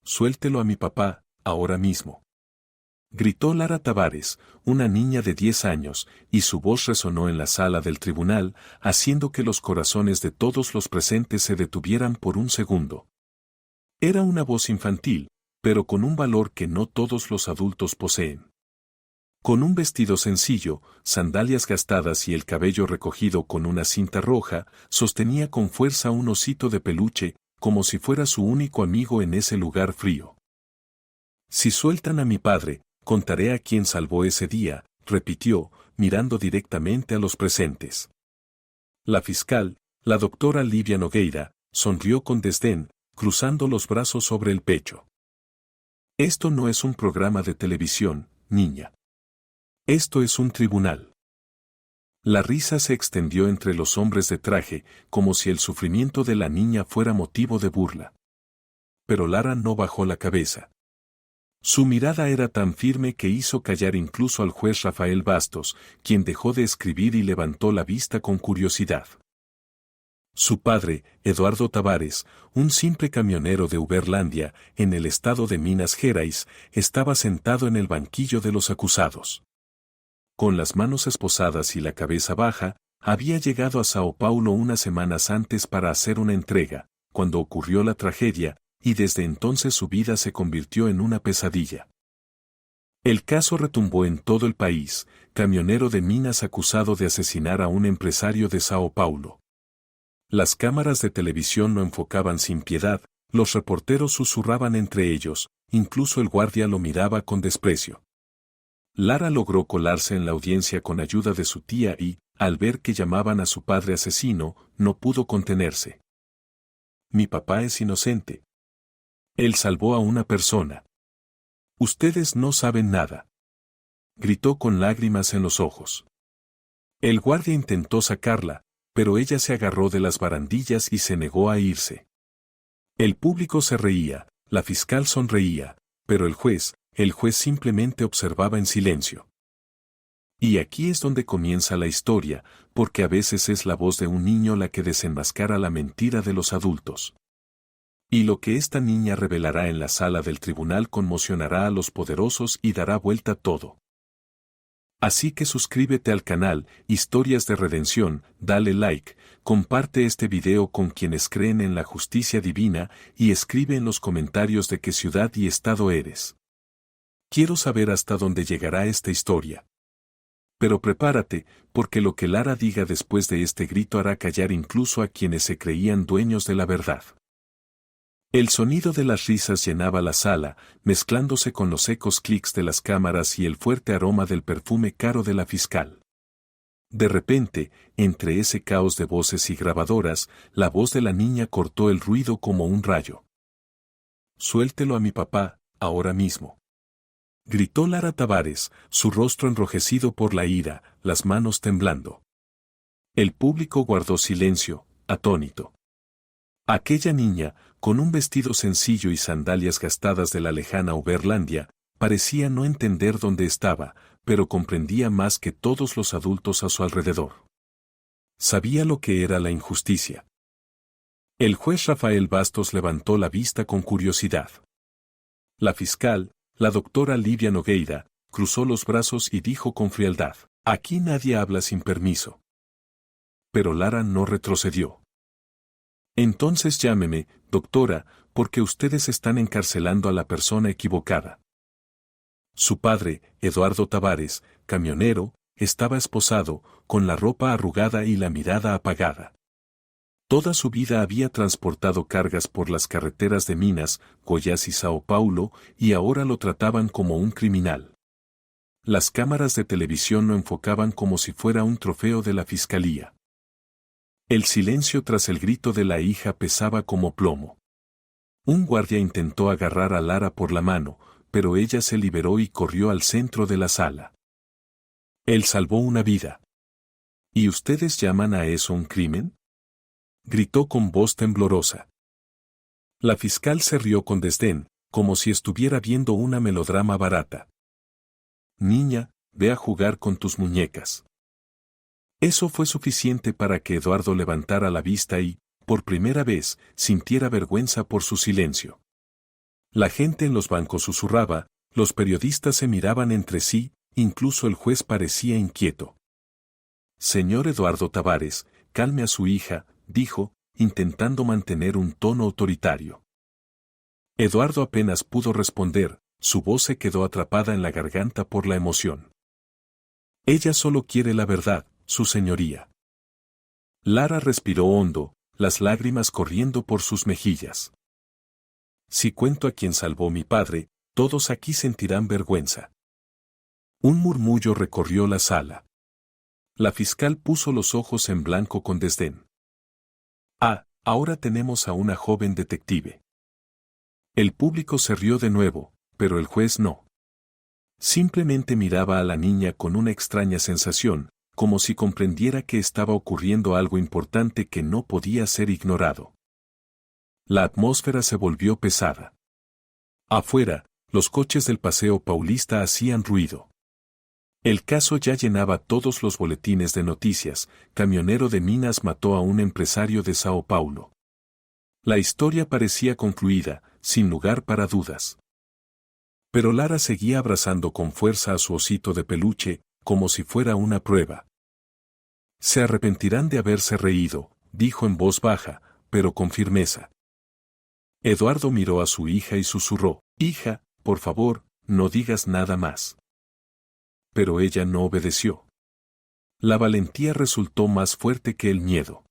Suéltelo a mi papá, ahora mismo. Gritó Lara Tavares, una niña de 10 años, y su voz resonó en la sala del tribunal, haciendo que los corazones de todos los presentes se detuvieran por un segundo. Era una voz infantil, pero con un valor que no todos los adultos poseen. Con un vestido sencillo, sandalias gastadas y el cabello recogido con una cinta roja, sostenía con fuerza un osito de peluche, como si fuera su único amigo en ese lugar frío. Si sueltan a mi padre, contaré a quién salvó ese día, repitió, mirando directamente a los presentes. La fiscal, la doctora Livia Nogueira, sonrió con desdén, cruzando los brazos sobre el pecho. Esto no es un programa de televisión, niña. Esto es un tribunal. La risa se extendió entre los hombres de traje, como si el sufrimiento de la niña fuera motivo de burla. Pero Lara no bajó la cabeza. Su mirada era tan firme que hizo callar incluso al juez Rafael Bastos, quien dejó de escribir y levantó la vista con curiosidad. Su padre, Eduardo Tavares, un simple camionero de Uberlandia, en el estado de Minas Gerais, estaba sentado en el banquillo de los acusados. Con las manos esposadas y la cabeza baja, había llegado a Sao Paulo unas semanas antes para hacer una entrega, cuando ocurrió la tragedia, y desde entonces su vida se convirtió en una pesadilla. El caso retumbó en todo el país, camionero de Minas acusado de asesinar a un empresario de Sao Paulo. Las cámaras de televisión lo enfocaban sin piedad, los reporteros susurraban entre ellos, incluso el guardia lo miraba con desprecio. Lara logró colarse en la audiencia con ayuda de su tía y, al ver que llamaban a su padre asesino, no pudo contenerse. Mi papá es inocente. Él salvó a una persona. Ustedes no saben nada. Gritó con lágrimas en los ojos. El guardia intentó sacarla, pero ella se agarró de las barandillas y se negó a irse. El público se reía, la fiscal sonreía, pero el juez simplemente observaba en silencio. Y aquí es donde comienza la historia, porque a veces es la voz de un niño la que desenmascara la mentira de los adultos. Y lo que esta niña revelará en la sala del tribunal conmocionará a los poderosos y dará vuelta todo. Así que suscríbete al canal Historias de Redención, dale like, comparte este video con quienes creen en la justicia divina y escribe en los comentarios de qué ciudad y estado eres. Quiero saber hasta dónde llegará esta historia. Pero prepárate, porque lo que Lara diga después de este grito hará callar incluso a quienes se creían dueños de la verdad. El sonido de las risas llenaba la sala, mezclándose con los ecos clics de las cámaras y el fuerte aroma del perfume caro de la fiscal. De repente, entre ese caos de voces y grabadoras, la voz de la niña cortó el ruido como un rayo. Suéltelo a mi papá, ahora mismo. Gritó Lara Tavares, su rostro enrojecido por la ira, las manos temblando. El público guardó silencio, atónito. Aquella niña, con un vestido sencillo y sandalias gastadas de la lejana Uberlandia, parecía no entender dónde estaba, pero comprendía más que todos los adultos a su alrededor. Sabía lo que era la injusticia. El juez Rafael Bastos levantó la vista con curiosidad. La fiscal, la doctora Livia Nogueira, cruzó los brazos y dijo con frialdad: aquí nadie habla sin permiso. Pero Lara no retrocedió. Entonces llámeme, doctora, porque ustedes están encarcelando a la persona equivocada. Su padre, Eduardo Tavares, camionero, estaba esposado, con la ropa arrugada y la mirada apagada. Toda su vida había transportado cargas por las carreteras de Minas, Goiás y Sao Paulo, y ahora lo trataban como un criminal. Las cámaras de televisión lo enfocaban como si fuera un trofeo de la fiscalía. El silencio tras el grito de la hija pesaba como plomo. Un guardia intentó agarrar a Lara por la mano, pero ella se liberó y corrió al centro de la sala. Él salvó una vida. ¿Y ustedes llaman a eso un crimen? Gritó con voz temblorosa. La fiscal se rió con desdén, como si estuviera viendo una melodrama barata. Niña, ve a jugar con tus muñecas. Eso fue suficiente para que Eduardo levantara la vista y, por primera vez, sintiera vergüenza por su silencio. La gente en los bancos susurraba, los periodistas se miraban entre sí, incluso el juez parecía inquieto. Señor Eduardo Tavares, calme a su hija, dijo, intentando mantener un tono autoritario. Eduardo apenas pudo responder, su voz se quedó atrapada en la garganta por la emoción. Ella solo quiere la verdad, su señoría. Lara respiró hondo, las lágrimas corriendo por sus mejillas. Si cuento a quien salvó mi padre, todos aquí sentirán vergüenza. Un murmullo recorrió la sala. La fiscal puso los ojos en blanco con desdén. Ah, ahora tenemos a una joven detective. El público se rió de nuevo, pero el juez no. Simplemente miraba a la niña con una extraña sensación, como si comprendiera que estaba ocurriendo algo importante que no podía ser ignorado. La atmósfera se volvió pesada. Afuera, los coches del Paseo Paulista hacían ruido. El caso ya llenaba todos los boletines de noticias. Camionero de minas mató a un empresario de Sao Paulo. La historia parecía concluida, sin lugar para dudas. Pero Lara seguía abrazando con fuerza a su osito de peluche, como si fuera una prueba. Se arrepentirán de haberse reído, dijo en voz baja, pero con firmeza. Eduardo miró a su hija y susurró, hija, por favor, no digas nada más. Pero ella no obedeció. La valentía resultó más fuerte que el miedo.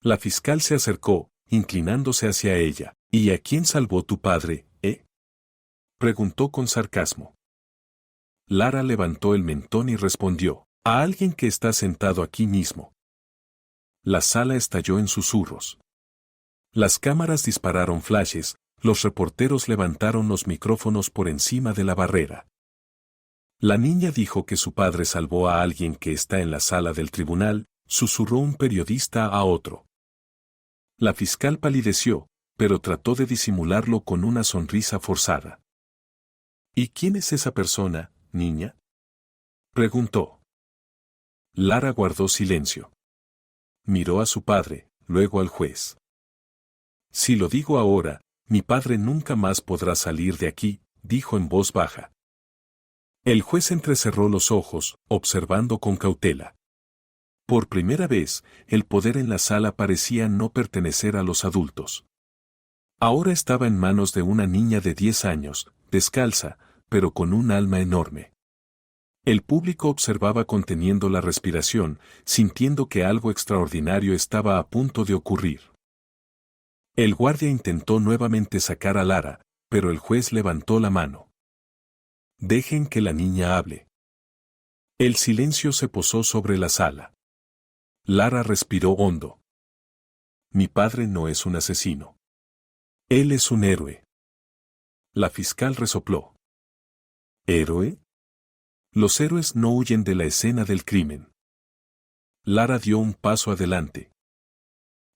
La fiscal se acercó, inclinándose hacia ella. ¿Y a quién salvó tu padre, preguntó con sarcasmo. Lara levantó el mentón y respondió, a alguien que está sentado aquí mismo. La sala estalló en susurros. Las cámaras dispararon flashes, los reporteros levantaron los micrófonos por encima de la barrera. La niña dijo que su padre salvó a alguien que está en la sala del tribunal, susurró un periodista a otro. La fiscal palideció, pero trató de disimularlo con una sonrisa forzada. ¿Y quién es esa persona, niña?, preguntó. Lara guardó silencio. Miró a su padre, luego al juez. Si lo digo ahora, mi padre nunca más podrá salir de aquí, dijo en voz baja. El juez entrecerró los ojos, observando con cautela. Por primera vez, el poder en la sala parecía no pertenecer a los adultos. Ahora estaba en manos de una niña de 10 años, descalza, pero con un alma enorme. El público observaba conteniendo la respiración, sintiendo que algo extraordinario estaba a punto de ocurrir. El guardia intentó nuevamente sacar a Lara, pero el juez levantó la mano. Dejen que la niña hable. El silencio se posó sobre la sala. Lara respiró hondo. Mi padre no es un asesino. Él es un héroe. La fiscal resopló. ¿Héroe? Los héroes no huyen de la escena del crimen. Lara dio un paso adelante.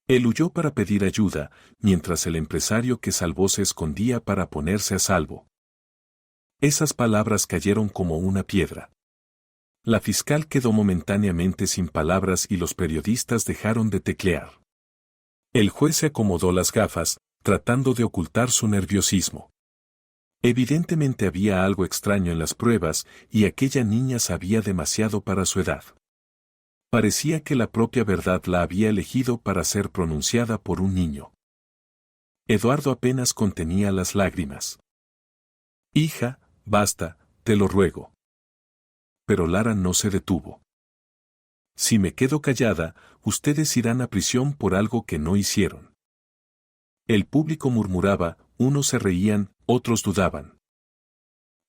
Él huyó para pedir ayuda, mientras el empresario que salvó se escondía para ponerse a salvo. Esas palabras cayeron como una piedra. La fiscal quedó momentáneamente sin palabras y los periodistas dejaron de teclear. El juez se acomodó las gafas, tratando de ocultar su nerviosismo. Evidentemente había algo extraño en las pruebas y aquella niña sabía demasiado para su edad. Parecía que la propia verdad la había elegido para ser pronunciada por un niño. Eduardo apenas contenía las lágrimas. Hija, basta, te lo ruego. Pero Lara no se detuvo. Si me quedo callada, ustedes irán a prisión por algo que no hicieron. El público murmuraba, unos se reían, otros dudaban.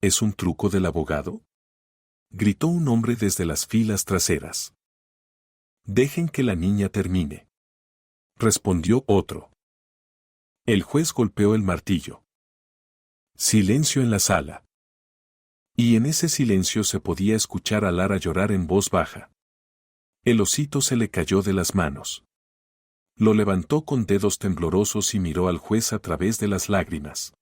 ¿Es un truco del abogado?, gritó un hombre desde las filas traseras. Dejen que la niña termine, respondió otro. El juez golpeó el martillo. Silencio en la sala. Y en ese silencio se podía escuchar a Lara llorar en voz baja. El osito se le cayó de las manos. Lo levantó con dedos temblorosos y miró al juez a través de las lágrimas.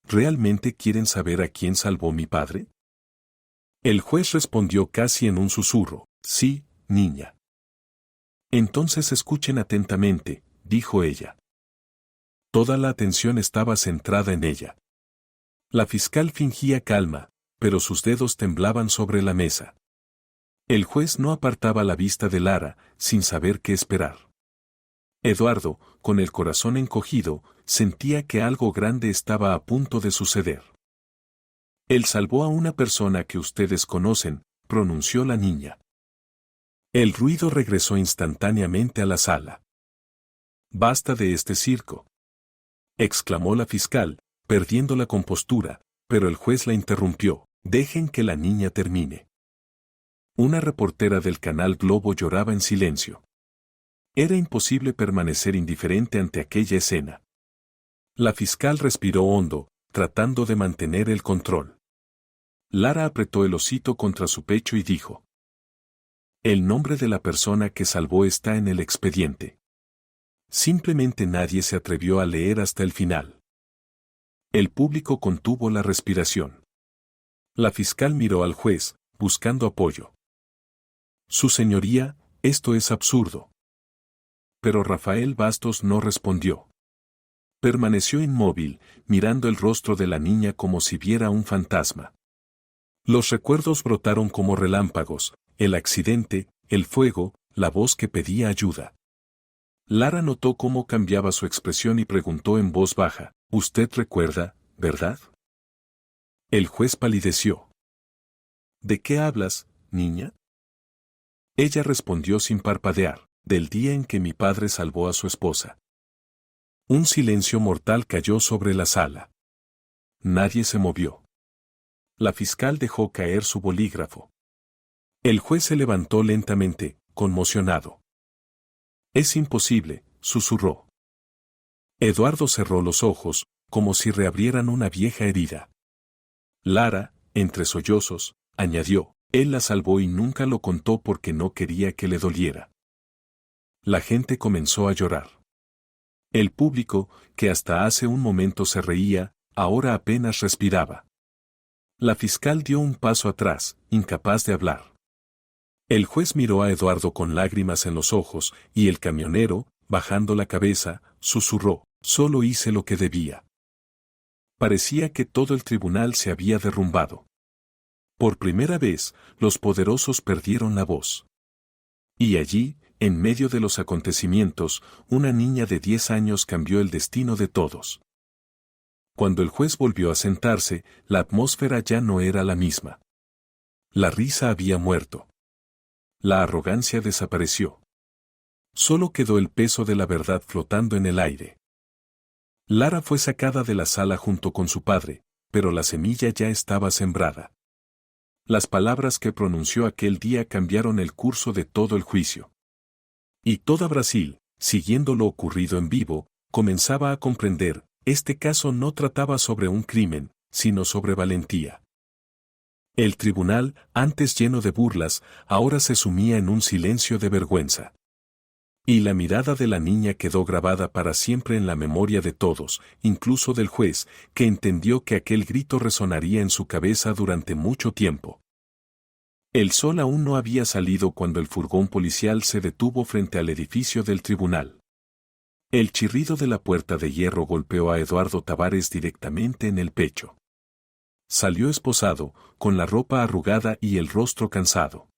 ¿Realmente quieren saber a quién salvó mi padre? El juez respondió casi en un susurro, sí, niña. Entonces escuchen atentamente, dijo ella. Toda la atención estaba centrada en ella. La fiscal fingía calma, pero sus dedos temblaban sobre la mesa. El juez no apartaba la vista de Lara, sin saber qué esperar. Eduardo, con el corazón encogido, sentía que algo grande estaba a punto de suceder. Él salvó a una persona que ustedes conocen, pronunció la niña. El ruido regresó instantáneamente a la sala. «Basta de este circo», exclamó la fiscal, perdiendo la compostura, pero el juez la interrumpió. «Dejen que la niña termine». Una reportera del canal Globo lloraba en silencio. Era imposible permanecer indiferente ante aquella escena. La fiscal respiró hondo, tratando de mantener el control. Lara apretó el hocico contra su pecho y dijo: «El nombre de la persona que salvó está en el expediente». Simplemente nadie se atrevió a leer hasta el final. El público contuvo la respiración. La fiscal miró al juez, buscando apoyo. «Su señoría, esto es absurdo». Pero Rafael Bastos no respondió. Permaneció inmóvil, mirando el rostro de la niña como si viera un fantasma. Los recuerdos brotaron como relámpagos, el accidente, el fuego, la voz que pedía ayuda. Lara notó cómo cambiaba su expresión y preguntó en voz baja: «Usted recuerda, ¿verdad?». El juez palideció. «¿De qué hablas, niña?». Ella respondió sin parpadear: «Del día en que mi padre salvó a su esposa». Un silencio mortal cayó sobre la sala. Nadie se movió. La fiscal dejó caer su bolígrafo. El juez se levantó lentamente, conmocionado. «Es imposible», susurró. Eduardo cerró los ojos, como si reabrieran una vieja herida. Lara, entre sollozos, añadió: «Él la salvó y nunca lo contó porque no quería que le doliera». La gente comenzó a llorar. El público, que hasta hace un momento se reía, ahora apenas respiraba. La fiscal dio un paso atrás, incapaz de hablar. El juez miró a Eduardo con lágrimas en los ojos, y el camionero, bajando la cabeza, susurró: «Solo hice lo que debía». Parecía que todo el tribunal se había derrumbado. Por primera vez, los poderosos perdieron la voz. Y allí, en medio de los acontecimientos, una niña de 10 años cambió el destino de todos. Cuando el juez volvió a sentarse, la atmósfera ya no era la misma. La risa había muerto. La arrogancia desapareció. Solo quedó el peso de la verdad flotando en el aire. Lara fue sacada de la sala junto con su padre, pero la semilla ya estaba sembrada. Las palabras que pronunció aquel día cambiaron el curso de todo el juicio. Y toda Brasil, siguiendo lo ocurrido en vivo, comenzaba a comprender: este caso no trataba sobre un crimen, sino sobre valentía. El tribunal, antes lleno de burlas, ahora se sumía en un silencio de vergüenza. Y la mirada de la niña quedó grabada para siempre en la memoria de todos, incluso del juez, que entendió que aquel grito resonaría en su cabeza durante mucho tiempo. El sol aún no había salido cuando el furgón policial se detuvo frente al edificio del tribunal. El chirrido de la puerta de hierro golpeó a Eduardo Tavares directamente en el pecho. Salió esposado, con la ropa arrugada y el rostro cansado.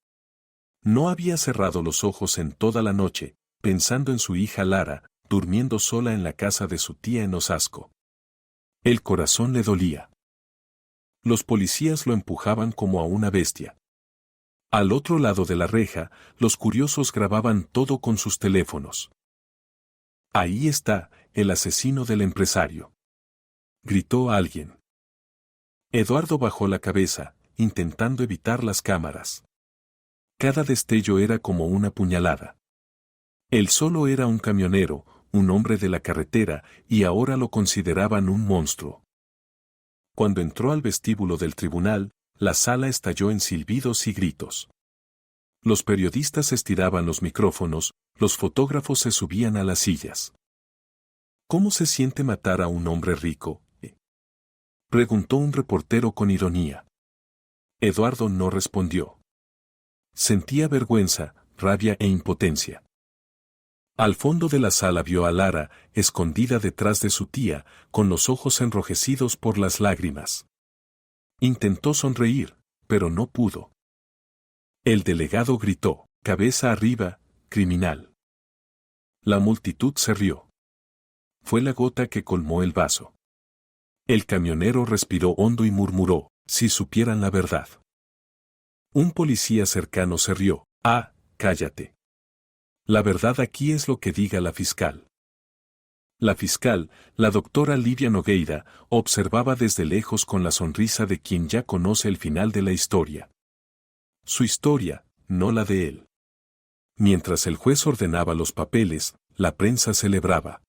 No había cerrado los ojos en toda la noche, pensando en su hija Lara, durmiendo sola en la casa de su tía en Osasco. El corazón le dolía. Los policías lo empujaban como a una bestia. Al otro lado de la reja, los curiosos grababan todo con sus teléfonos. «Ahí está, el asesino del empresario», gritó alguien. Eduardo bajó la cabeza, intentando evitar las cámaras. Cada destello era como una puñalada. Él solo era un camionero, un hombre de la carretera, y ahora lo consideraban un monstruo. Cuando entró al vestíbulo del tribunal, la sala estalló en silbidos y gritos. Los periodistas estiraban los micrófonos, los fotógrafos se subían a las sillas. «¿Cómo se siente matar a un hombre rico?», preguntó un reportero con ironía. Eduardo no respondió. Sentía vergüenza, rabia e impotencia. Al fondo de la sala vio a Lara, escondida detrás de su tía, con los ojos enrojecidos por las lágrimas. Intentó sonreír, pero no pudo. El delegado gritó, cabeza arriba, criminal. La multitud se rió. Fue la gota que colmó el vaso. El camionero respiró hondo y murmuró, si supieran la verdad. Un policía cercano se rió, ah, cállate. La verdad aquí es lo que diga la fiscal. La fiscal, la doctora Livia Nogueira, observaba desde lejos con la sonrisa de quien ya conoce el final de la historia. Su historia, no la de él. Mientras el juez ordenaba los papeles, la prensa celebraba.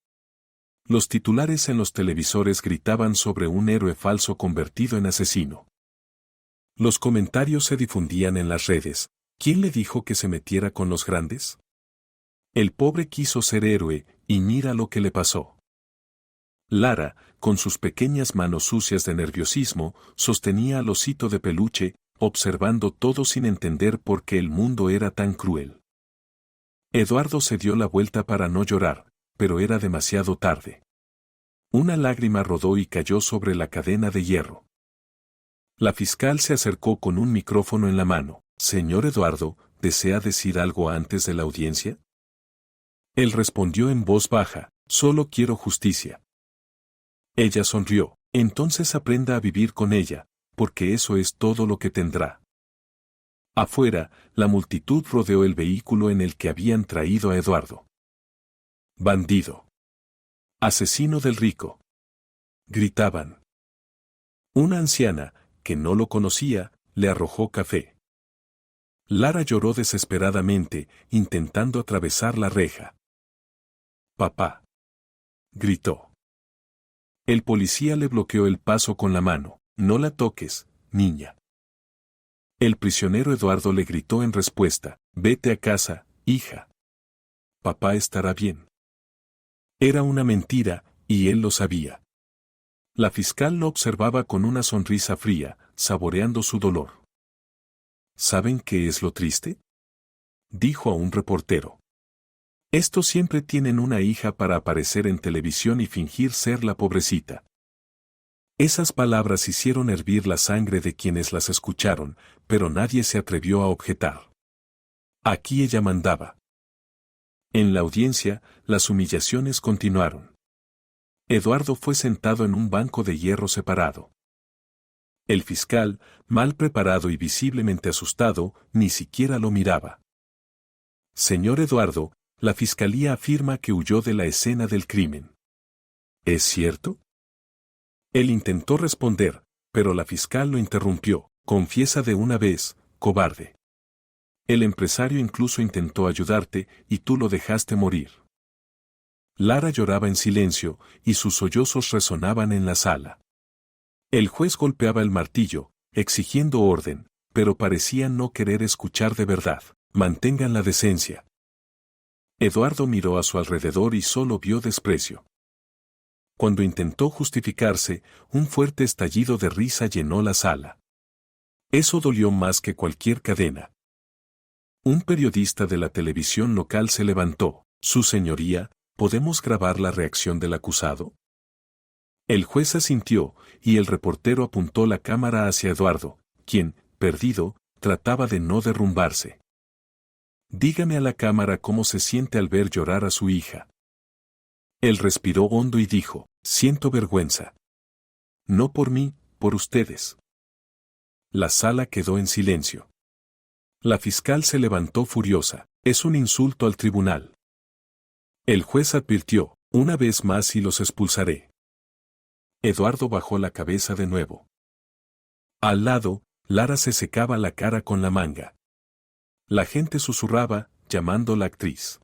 Los titulares en los televisores gritaban sobre un héroe falso convertido en asesino. Los comentarios se difundían en las redes. ¿Quién le dijo que se metiera con los grandes? El pobre quiso ser héroe, y mira lo que le pasó. Lara, con sus pequeñas manos sucias de nerviosismo, sostenía al osito de peluche, observando todo sin entender por qué el mundo era tan cruel. Eduardo se dio la vuelta para no llorar, pero era demasiado tarde. Una lágrima rodó y cayó sobre la cadena de hierro. La fiscal se acercó con un micrófono en la mano. Señor Eduardo, ¿desea decir algo antes de la audiencia? Él respondió en voz baja, solo quiero justicia. Ella sonrió, entonces aprenda a vivir con ella, porque eso es todo lo que tendrá. Afuera, la multitud rodeó el vehículo en el que habían traído a Eduardo. Bandido. Asesino del rico. Gritaban. Una anciana, que no lo conocía, le arrojó café. Lara lloró desesperadamente, intentando atravesar la reja. Papá. Gritó. El policía le bloqueó el paso con la mano. No la toques, niña. El prisionero Eduardo le gritó en respuesta, vete a casa, hija. Papá estará bien. Era una mentira, y él lo sabía. La fiscal lo observaba con una sonrisa fría, saboreando su dolor. ¿Saben qué es lo triste? Dijo a un reportero. Estos siempre tienen una hija para aparecer en televisión y fingir ser la pobrecita. Esas palabras hicieron hervir la sangre de quienes las escucharon, pero nadie se atrevió a objetar. Aquí ella mandaba. En la audiencia, las humillaciones continuaron. Eduardo fue sentado en un banco de hierro separado. El fiscal, mal preparado y visiblemente asustado, ni siquiera lo miraba. Señor Eduardo, la fiscalía afirma que huyó de la escena del crimen. ¿Es cierto? Él intentó responder, pero la fiscal lo interrumpió. Confiesa de una vez, cobarde. El empresario incluso intentó ayudarte y tú lo dejaste morir. Lara lloraba en silencio y sus sollozos resonaban en la sala. El juez golpeaba el martillo, exigiendo orden, pero parecía no querer escuchar de verdad. Mantengan la decencia. Eduardo miró a su alrededor y solo vio desprecio. Cuando intentó justificarse, un fuerte estallido de risa llenó la sala. Eso dolió más que cualquier cadena. Un periodista de la televisión local se levantó. Su señoría, ¿podemos grabar la reacción del acusado? El juez asintió, y el reportero apuntó la cámara hacia Eduardo, quien, perdido, trataba de no derrumbarse. Dígame a la cámara cómo se siente al ver llorar a su hija. Él respiró hondo y dijo, siento vergüenza. No por mí, por ustedes. La sala quedó en silencio. La fiscal se levantó furiosa, es un insulto al tribunal. El juez advirtió, una vez más y los expulsaré. Eduardo bajó la cabeza de nuevo. Al lado, Lara se secaba la cara con la manga. La gente susurraba, llamando a la actriz.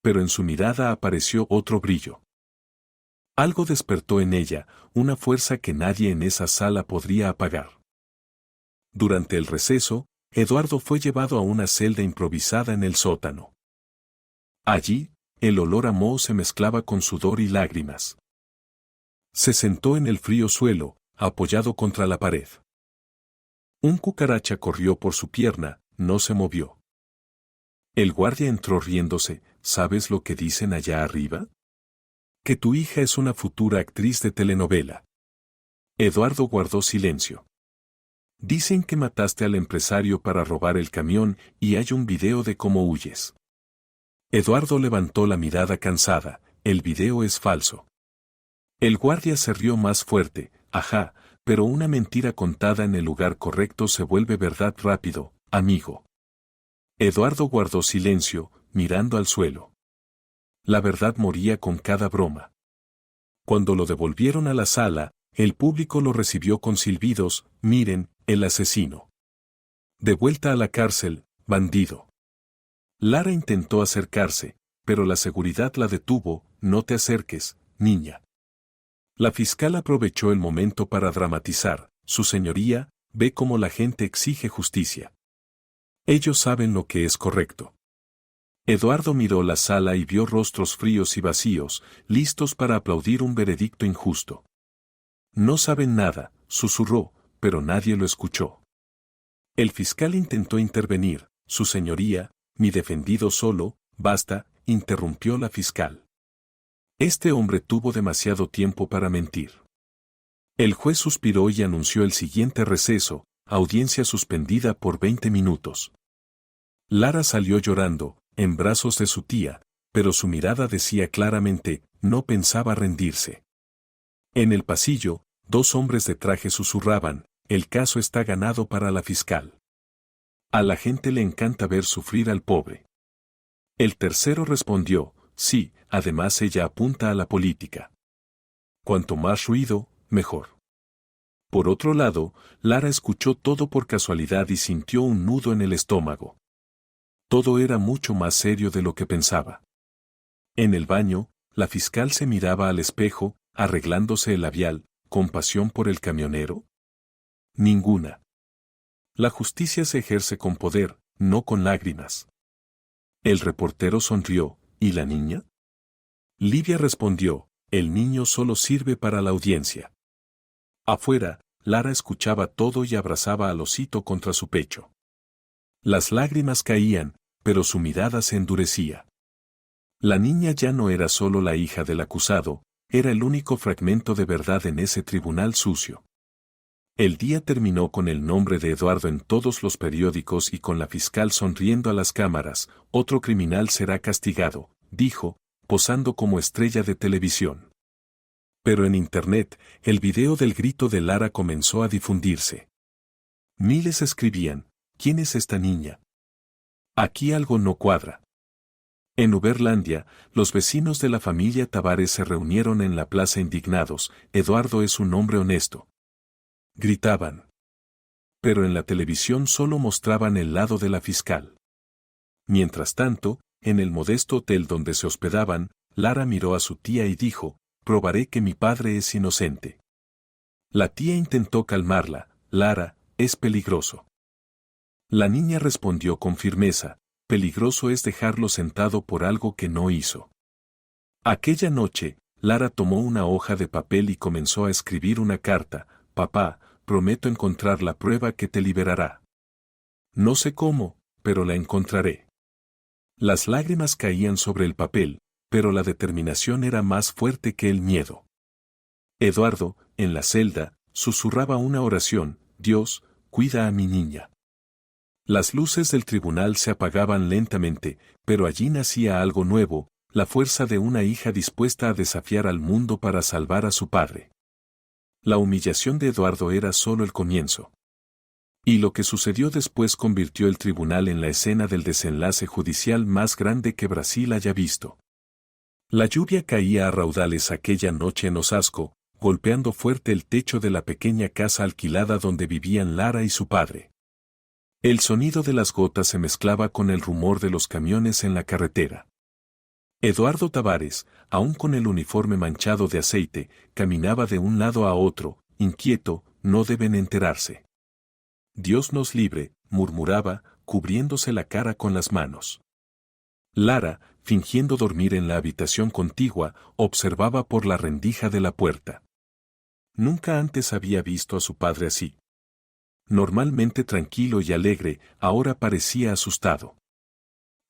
Pero en su mirada apareció otro brillo. Algo despertó en ella, una fuerza que nadie en esa sala podría apagar. Durante el receso, Eduardo fue llevado a una celda improvisada en el sótano. Allí, el olor a moho se mezclaba con sudor y lágrimas. Se sentó en el frío suelo, apoyado contra la pared. Un cucaracha corrió por su pierna, no se movió. El guardia entró riéndose. ¿Sabes lo que dicen allá arriba? Que tu hija es una futura actriz de telenovela. Eduardo guardó silencio. Dicen que mataste al empresario para robar el camión y hay un video de cómo huyes. Eduardo levantó la mirada cansada. El video es falso. El guardia se rió más fuerte. Ajá, pero una mentira contada en el lugar correcto se vuelve verdad rápido, amigo. Eduardo guardó silencio, mirando al suelo. La verdad moría con cada broma. Cuando lo devolvieron a la sala, el público lo recibió con silbidos. Miren, el asesino. De vuelta a la cárcel, bandido. Lara intentó acercarse, pero la seguridad la detuvo. No te acerques, niña. La fiscal aprovechó el momento para dramatizar. Su señoría, ve cómo la gente exige justicia. Ellos saben lo que es correcto. Eduardo miró la sala y vio rostros fríos y vacíos, listos para aplaudir un veredicto injusto. No saben nada, susurró, pero nadie lo escuchó. El fiscal intentó intervenir. Su señoría, mi defendido solo, basta, interrumpió la fiscal. Este hombre tuvo demasiado tiempo para mentir. El juez suspiró y anunció el siguiente receso, audiencia suspendida por 20 minutos. Lara salió llorando, en brazos de su tía, pero su mirada decía claramente, no pensaba rendirse. En el pasillo, dos hombres de traje susurraban, el caso está ganado para la fiscal. A la gente le encanta ver sufrir al pobre. El tercero respondió, sí, además ella apunta a la política. Cuanto más ruido, mejor. Por otro lado, Lara escuchó todo por casualidad y sintió un nudo en el estómago. Todo era mucho más serio de lo que pensaba. En el baño, la fiscal se miraba al espejo, arreglándose el labial. ¿Compasión por el camionero? Ninguna. La justicia se ejerce con poder, no con lágrimas. El reportero sonrió. ¿Y la niña? Livia respondió, el niño solo sirve para la audiencia. Afuera, Lara escuchaba todo y abrazaba al osito contra su pecho. Las lágrimas caían, pero su mirada se endurecía. La niña ya no era solo la hija del acusado, era el único fragmento de verdad en ese tribunal sucio. El día terminó con el nombre de Eduardo en todos los periódicos y con la fiscal sonriendo a las cámaras. Otro criminal será castigado, dijo, posando como estrella de televisión. Pero en Internet, el video del grito de Lara comenzó a difundirse. Miles escribían, ¿quién es esta niña? Aquí algo no cuadra. En Uberlandia, los vecinos de la familia Tavares se reunieron en la plaza indignados. Eduardo es un hombre honesto. Gritaban. Pero en la televisión solo mostraban el lado de la fiscal. Mientras tanto, en el modesto hotel donde se hospedaban, Lara miró a su tía y dijo, probaré que mi padre es inocente. La tía intentó calmarla, Lara, es peligroso. La niña respondió con firmeza, peligroso es dejarlo sentado por algo que no hizo. Aquella noche, Lara tomó una hoja de papel y comenzó a escribir una carta, papá, prometo encontrar la prueba que te liberará. No sé cómo, pero la encontraré. Las lágrimas caían sobre el papel, pero la determinación era más fuerte que el miedo. Eduardo, en la celda, susurraba una oración, Dios, cuida a mi niña. Las luces del tribunal se apagaban lentamente, pero allí nacía algo nuevo, la fuerza de una hija dispuesta a desafiar al mundo para salvar a su padre. La humillación de Eduardo era solo el comienzo. Y lo que sucedió después convirtió el tribunal en la escena del desenlace judicial más grande que Brasil haya visto. La lluvia caía a raudales aquella noche en Osasco, golpeando fuerte el techo de la pequeña casa alquilada donde vivían Lara y su padre. El sonido de las gotas se mezclaba con el rumor de los camiones en la carretera. Eduardo Tavares, aún con el uniforme manchado de aceite, caminaba de un lado a otro, inquieto, no deben enterarse. Dios nos libre, murmuraba, cubriéndose la cara con las manos. Lara, fingiendo dormir en la habitación contigua, observaba por la rendija de la puerta. Nunca antes había visto a su padre así. Normalmente tranquilo y alegre, ahora parecía asustado.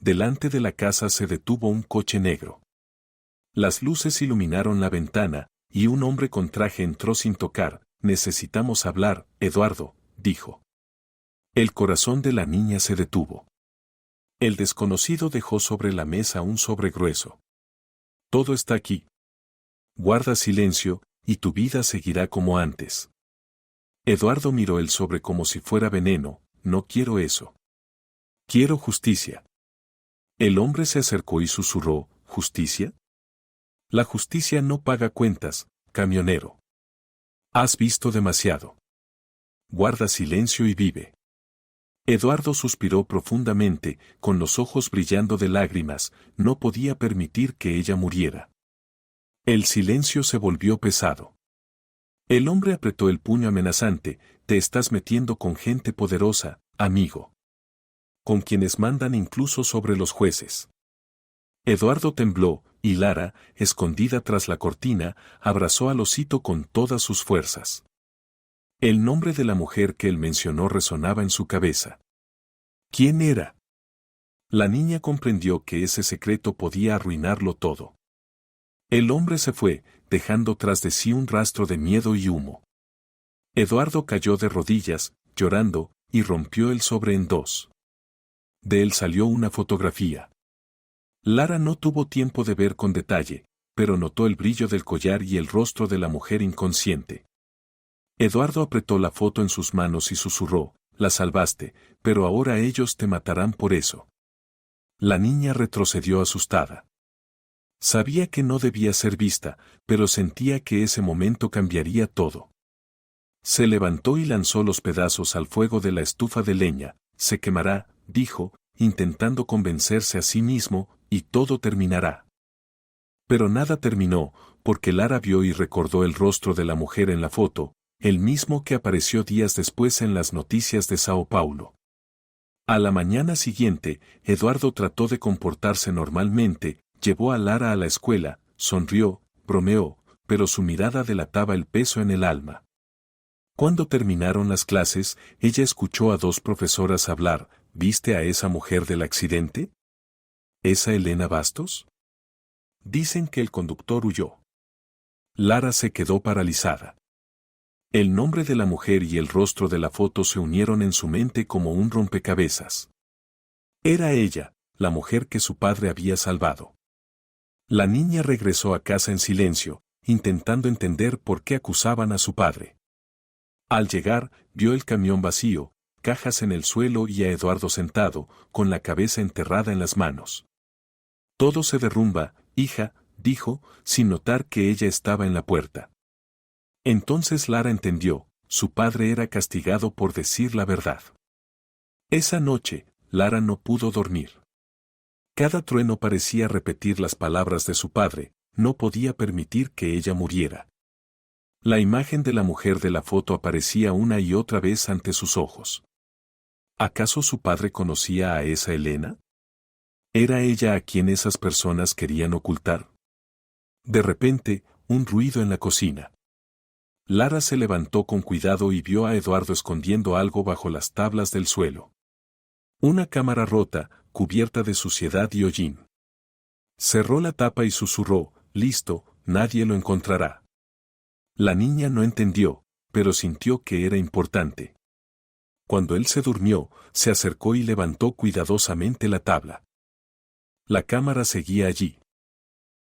delante de la casa se detuvo un coche negro. Las luces iluminaron la ventana, y un hombre con traje entró sin tocar. «Necesitamos hablar, Eduardo», dijo. El corazón de la niña se detuvo. El desconocido dejó sobre la mesa un sobre grueso. «Todo está aquí. Guarda silencio, y tu vida seguirá como antes». Eduardo miró el sobre como si fuera veneno. «No quiero eso. Quiero justicia». El hombre se acercó y susurró, «¿Justicia? La justicia no paga cuentas, camionero. Has visto demasiado. Guarda silencio y vive». Eduardo suspiró profundamente, con los ojos brillando de lágrimas. No podía permitir que ella muriera. El silencio se volvió pesado. El hombre apretó el puño amenazante. «Te estás metiendo con gente poderosa, amigo. Con quienes mandan incluso sobre los jueces». Eduardo tembló, y Lara, escondida tras la cortina, abrazó al osito con todas sus fuerzas. El nombre de la mujer que él mencionó resonaba en su cabeza. ¿Quién era? La niña comprendió que ese secreto podía arruinarlo todo. El hombre se fue, dejando tras de sí un rastro de miedo y humo. Eduardo cayó de rodillas, llorando, y rompió el sobre en dos. De él salió una fotografía. Lara no tuvo tiempo de ver con detalle, pero notó el brillo del collar y el rostro de la mujer inconsciente. Eduardo apretó la foto en sus manos y susurró, «La salvaste, pero ahora ellos te matarán por eso». La niña retrocedió asustada. Sabía que no debía ser vista, pero sentía que ese momento cambiaría todo. Se levantó y lanzó los pedazos al fuego de la estufa de leña. «Se quemará», dijo, intentando convencerse a sí mismo, «y todo terminará». Pero nada terminó, porque Lara vio y recordó el rostro de la mujer en la foto, el mismo que apareció días después en las noticias de Sao Paulo. A la mañana siguiente, Eduardo trató de comportarse normalmente, llevó a Lara a la escuela, sonrió, bromeó, pero su mirada delataba el peso en el alma. Cuando terminaron las clases, ella escuchó a dos profesoras hablar. «¿Viste a esa mujer del accidente? ¿Esa Elena Bastos? Dicen que el conductor huyó». Lara se quedó paralizada. El nombre de la mujer y el rostro de la foto se unieron en su mente como un rompecabezas. Era ella, la mujer que su padre había salvado. La niña regresó a casa en silencio, intentando entender por qué acusaban a su padre. Al llegar, vio el camión vacío, cajas en el suelo y a Eduardo sentado, con la cabeza enterrada en las manos. «Todo se derrumba, hija», dijo, sin notar que ella estaba en la puerta. Entonces Lara entendió, su padre era castigado por decir la verdad. Esa noche, Lara no pudo dormir. Cada trueno parecía repetir las palabras de su padre, no podía permitir que ella muriera. La imagen de la mujer de la foto aparecía una y otra vez ante sus ojos. ¿Acaso su padre conocía a esa Elena? ¿Era ella a quien esas personas querían ocultar? De repente, un ruido en la cocina. Lara se levantó con cuidado y vio a Eduardo escondiendo algo bajo las tablas del suelo. Una cámara rota, cubierta de suciedad y hollín. Cerró la tapa y susurró, «Listo, nadie lo encontrará». La niña no entendió, pero sintió que era importante. Cuando él se durmió, se acercó y levantó cuidadosamente la tabla. La cámara seguía allí.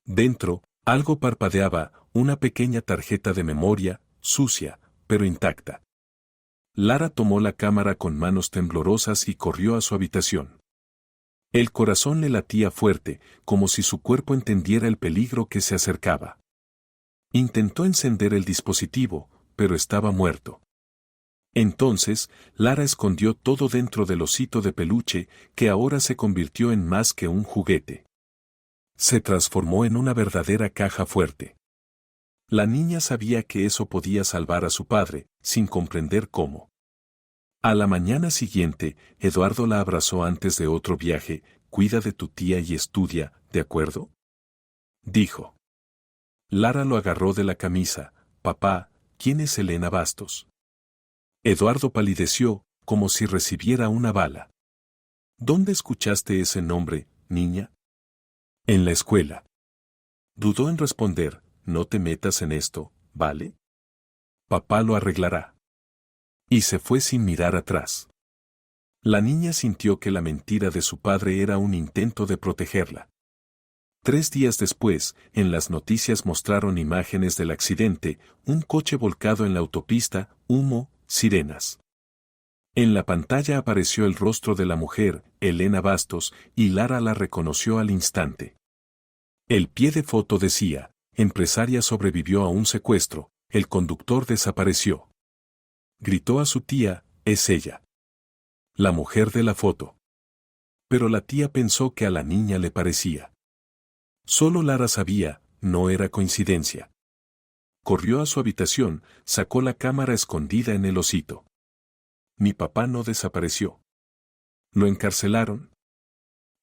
Dentro, algo parpadeaba, una pequeña tarjeta de memoria, sucia, pero intacta. Lara tomó la cámara con manos temblorosas y corrió a su habitación. El corazón le latía fuerte, como si su cuerpo entendiera el peligro que se acercaba. Intentó encender el dispositivo, pero estaba muerto. Entonces, Lara escondió todo dentro del osito de peluche, que ahora se convirtió en más que un juguete. Se transformó en una verdadera caja fuerte. La niña sabía que eso podía salvar a su padre, sin comprender cómo. A la mañana siguiente, Eduardo la abrazó antes de otro viaje. «Cuida de tu tía y estudia, ¿de acuerdo?», dijo. Lara lo agarró de la camisa. «Papá, ¿quién es Elena Bastos?». Eduardo palideció, como si recibiera una bala. ¿Dónde escuchaste ese nombre, niña? En la escuela. Dudó en responder, no te metas en esto, ¿vale? Papá lo arreglará. Y se fue sin mirar atrás. La niña sintió que la mentira de su padre era un intento de protegerla. 3 días después, en las noticias mostraron imágenes del accidente, un coche volcado en la autopista, humo, sirenas. En la pantalla apareció el rostro de la mujer, Elena Bastos, y Lara la reconoció al instante. El pie de foto decía, empresaria sobrevivió a un secuestro, el conductor desapareció. Gritó a su tía, es ella. La mujer de la foto. Pero la tía pensó que a la niña le parecía. Solo Lara sabía, no era coincidencia. Corrió a su habitación, sacó la cámara escondida en el osito. Mi papá no desapareció. ¿Lo encarcelaron?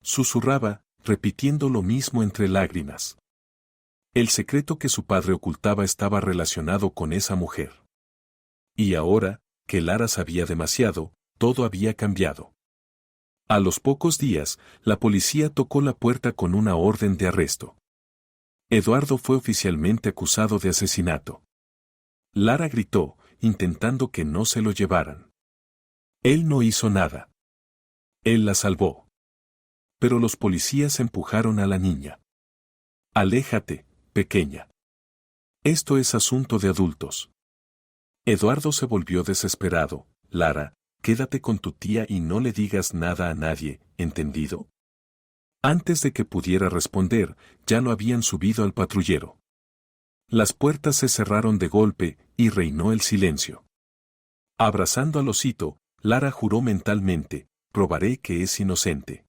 Susurraba, repitiendo lo mismo entre lágrimas. El secreto que su padre ocultaba estaba relacionado con esa mujer. Y ahora, que Lara sabía demasiado, todo había cambiado. A los pocos días, la policía tocó la puerta con una orden de arresto. Eduardo fue oficialmente acusado de asesinato. Lara gritó, intentando que no se lo llevaran. Él no hizo nada. Él la salvó. Pero los policías empujaron a la niña. Aléjate, pequeña. Esto es asunto de adultos. Eduardo se volvió desesperado. Lara, quédate con tu tía y no le digas nada a nadie, ¿entendido? Antes de que pudiera responder, ya lo habían subido al patrullero. Las puertas se cerraron de golpe y reinó el silencio. Abrazando al osito, Lara juró mentalmente, probaré que es inocente.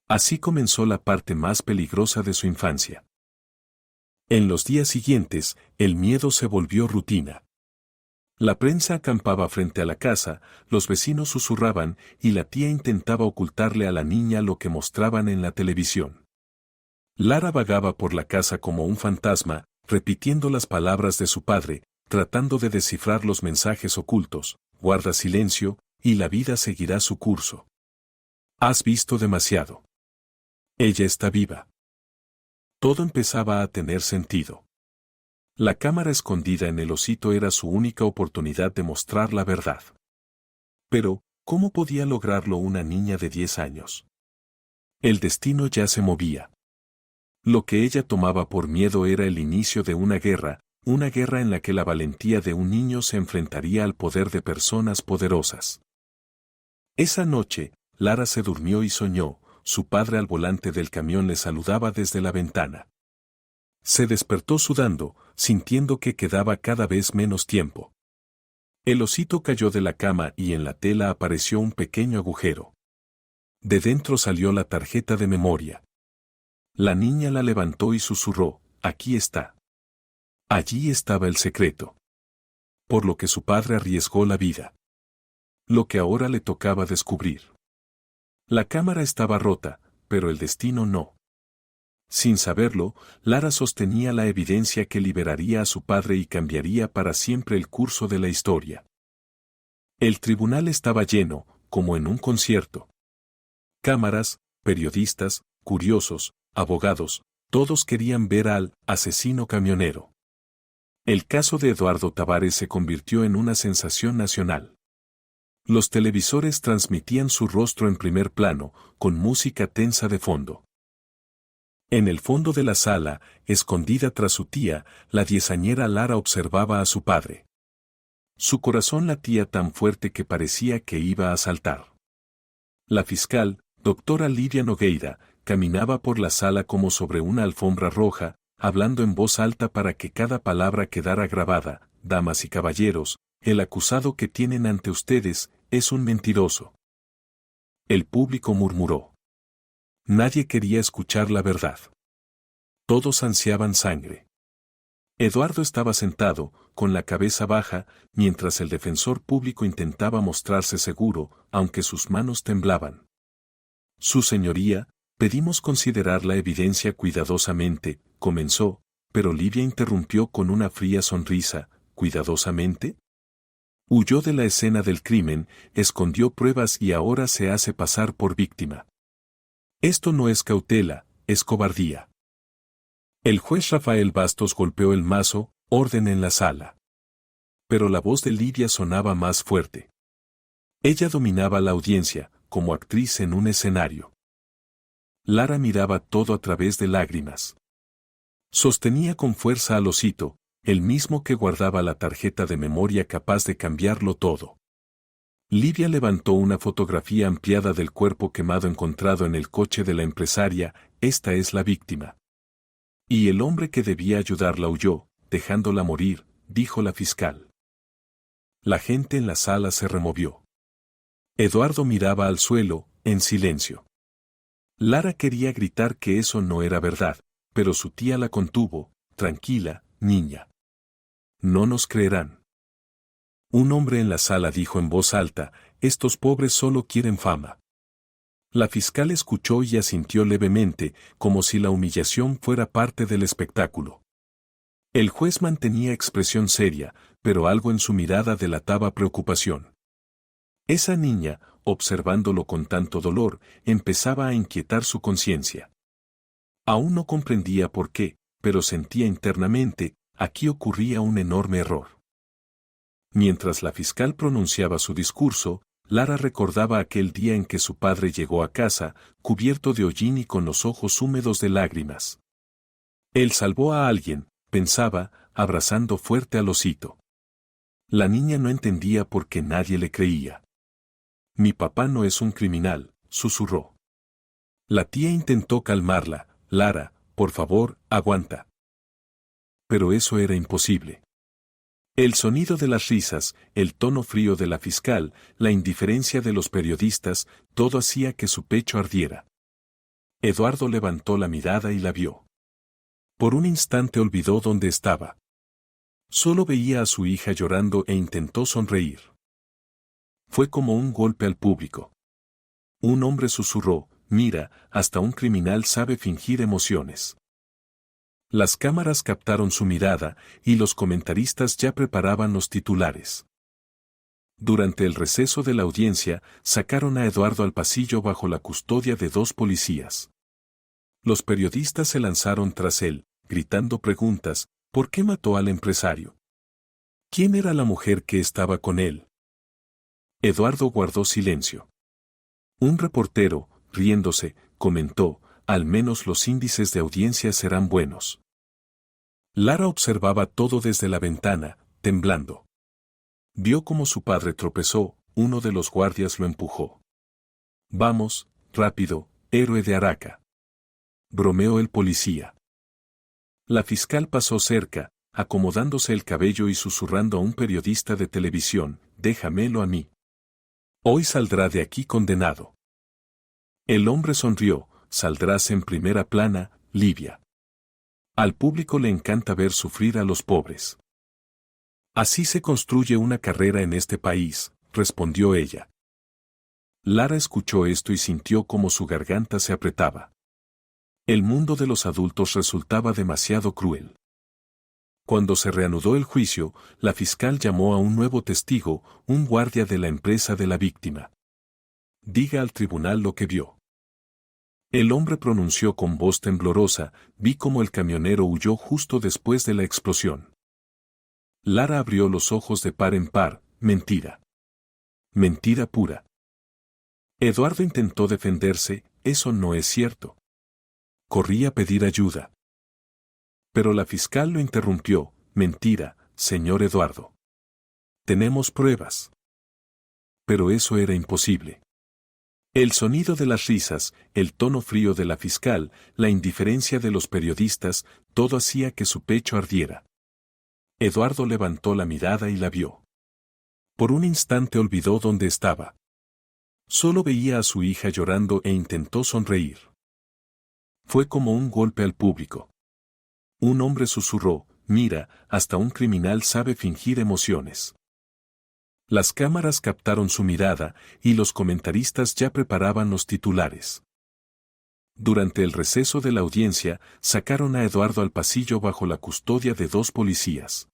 Así comenzó la parte más peligrosa de su infancia. En los días siguientes, el miedo se volvió rutina. La prensa acampaba frente a la casa, los vecinos susurraban y la tía intentaba ocultarle a la niña lo que mostraban en la televisión. Lara vagaba por la casa como un fantasma, repitiendo las palabras de su padre, tratando de descifrar los mensajes ocultos, guarda silencio, y la vida seguirá su curso. Has visto demasiado. Ella está viva. Todo empezaba a tener sentido. La cámara escondida en el osito era su única oportunidad de mostrar la verdad. Pero, ¿cómo podía lograrlo una niña de 10 años? El destino ya se movía. Lo que ella tomaba por miedo era el inicio de una guerra en la que la valentía de un niño se enfrentaría al poder de personas poderosas. Esa noche, Lara se durmió y soñó, su padre al volante del camión le saludaba desde la ventana. Se despertó sudando, sintiendo que quedaba cada vez menos tiempo. El osito cayó de la cama y en la tela apareció un pequeño agujero. De dentro salió la tarjeta de memoria. La niña la levantó y susurró, aquí está. Allí estaba el secreto. Por lo que su padre arriesgó la vida. Lo que ahora le tocaba descubrir. La cámara estaba rota, pero el destino no. Sin saberlo, Lara sostenía la evidencia que liberaría a su padre y cambiaría para siempre el curso de la historia. El tribunal estaba lleno, como en un concierto. Cámaras, periodistas, curiosos, abogados, todos querían ver al asesino camionero. El caso de Eduardo Tavares se convirtió en una sensación nacional. Los televisores transmitían su rostro en primer plano, con música tensa de fondo. En el fondo de la sala, escondida tras su tía, la diezañera Lara observaba a su padre. Su corazón latía tan fuerte que parecía que iba a saltar. La fiscal, doctora Lidia Nogueira, caminaba por la sala como sobre una alfombra roja, hablando en voz alta para que cada palabra quedara grabada. Damas y caballeros, el acusado que tienen ante ustedes es un mentiroso. El público murmuró. Nadie quería escuchar la verdad. Todos ansiaban sangre. Eduardo estaba sentado, con la cabeza baja, mientras el defensor público intentaba mostrarse seguro, aunque sus manos temblaban. Su señoría, pedimos considerar la evidencia cuidadosamente, comenzó, pero Lidia interrumpió con una fría sonrisa, ¿cuidadosamente? Huyó de la escena del crimen, escondió pruebas y ahora se hace pasar por víctima. Esto no es cautela, es cobardía. El juez Rafael Bastos golpeó el mazo, orden en la sala. Pero la voz de Lidia sonaba más fuerte. Ella dominaba la audiencia, como actriz en un escenario. Lara miraba todo a través de lágrimas. Sostenía con fuerza al osito, el mismo que guardaba la tarjeta de memoria capaz de cambiarlo todo. Lidia levantó una fotografía ampliada del cuerpo quemado encontrado en el coche de la empresaria. Esta es la víctima. Y el hombre que debía ayudarla huyó, dejándola morir, dijo la fiscal. La gente en la sala se removió. Eduardo miraba al suelo, en silencio. Lara quería gritar que eso no era verdad, pero su tía la contuvo. Tranquila, niña. No nos creerán. Un hombre en la sala dijo en voz alta, estos pobres solo quieren fama. La fiscal escuchó y asintió levemente, como si la humillación fuera parte del espectáculo. El juez mantenía expresión seria, pero algo en su mirada delataba preocupación. Esa niña, observándolo con tanto dolor, empezaba a inquietar su conciencia. Aún no comprendía por qué, pero sentía internamente, aquí ocurría un enorme error. Mientras la fiscal pronunciaba su discurso, Lara recordaba aquel día en que su padre llegó a casa, cubierto de hollín y con los ojos húmedos de lágrimas. Él salvó a alguien, pensaba, abrazando fuerte al osito. La niña no entendía por qué nadie le creía. Mi papá no es un criminal, susurró. La tía intentó calmarla. Lara, por favor, aguanta. Pero eso era imposible. El sonido de las risas, el tono frío de la fiscal, la indiferencia de los periodistas, todo hacía que su pecho ardiera. Eduardo levantó la mirada y la vio. Por un instante olvidó dónde estaba. Solo veía a su hija llorando e intentó sonreír. Fue como un golpe al público. Un hombre susurró, mira, hasta un criminal sabe fingir emociones. Las cámaras captaron su mirada, y los comentaristas ya preparaban los titulares. Durante el receso de la audiencia, sacaron a Eduardo al pasillo bajo la custodia de 2 policías. Los periodistas se lanzaron tras él, gritando preguntas, ¿por qué mató al empresario? ¿Quién era la mujer que estaba con él? Eduardo guardó silencio. Un reportero, riéndose, comentó, al menos los índices de audiencia serán buenos. Lara observaba todo desde la ventana, temblando. Vio cómo su padre tropezó, uno de los guardias lo empujó. Vamos, rápido, héroe de Araca. Bromeó el policía. La fiscal pasó cerca, acomodándose el cabello y susurrando a un periodista de televisión, déjamelo a mí. Hoy saldrá de aquí condenado. El hombre sonrió, saldrás en primera plana, Livia. Al público le encanta ver sufrir a los pobres. Así se construye una carrera en este país, respondió ella. Lara escuchó esto y sintió como su garganta se apretaba. El mundo de los adultos resultaba demasiado cruel. Cuando se reanudó el juicio, la fiscal llamó a un nuevo testigo, un guardia de la empresa de la víctima. Diga al tribunal lo que vio. El hombre pronunció con voz temblorosa, vi cómo el camionero huyó justo después de la explosión. Lara abrió los ojos de par en par, mentira. Mentira pura. Eduardo intentó defenderse, eso no es cierto. Corrí a pedir ayuda. Pero la fiscal lo interrumpió, mentira, señor Eduardo. Tenemos pruebas. Pero eso era imposible. El sonido de las risas, el tono frío de la fiscal, la indiferencia de los periodistas, todo hacía que su pecho ardiera. Eduardo levantó la mirada y la vio. Por un instante olvidó dónde estaba. Solo veía a su hija llorando e intentó sonreír. Fue como un golpe al público. Un hombre susurró, mira, hasta un criminal sabe fingir emociones. Las cámaras captaron su mirada, y los comentaristas ya preparaban los titulares. Durante el receso de la audiencia, sacaron a Eduardo al pasillo bajo la custodia de 2 policías.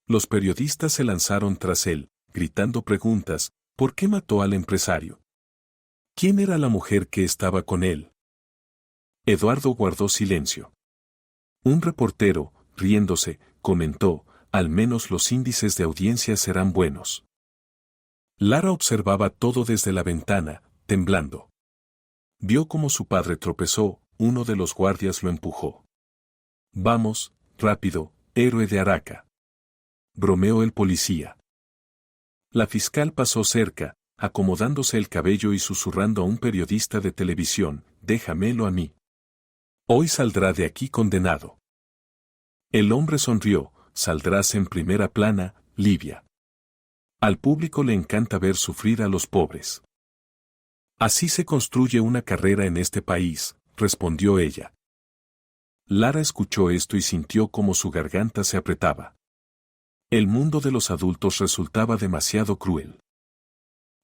Los periodistas se lanzaron tras él, gritando preguntas: ¿por qué mató al empresario? ¿Quién era la mujer que estaba con él? Eduardo guardó silencio. Un reportero, riéndose, comentó: al menos los índices de audiencia serán buenos. Lara observaba todo desde la ventana, temblando. Vio cómo su padre tropezó, uno de los guardias lo empujó. Vamos, rápido, héroe de Araca, bromeó el policía. La fiscal pasó cerca, acomodándose el cabello y susurrando a un periodista de televisión: déjamelo a mí. Hoy saldrá de aquí condenado. El hombre sonrió: saldrás en primera plana, Livia. Al público le encanta ver sufrir a los pobres. Así se construye una carrera en este país, respondió ella. Lara escuchó esto y sintió como su garganta se apretaba. El mundo de los adultos resultaba demasiado cruel.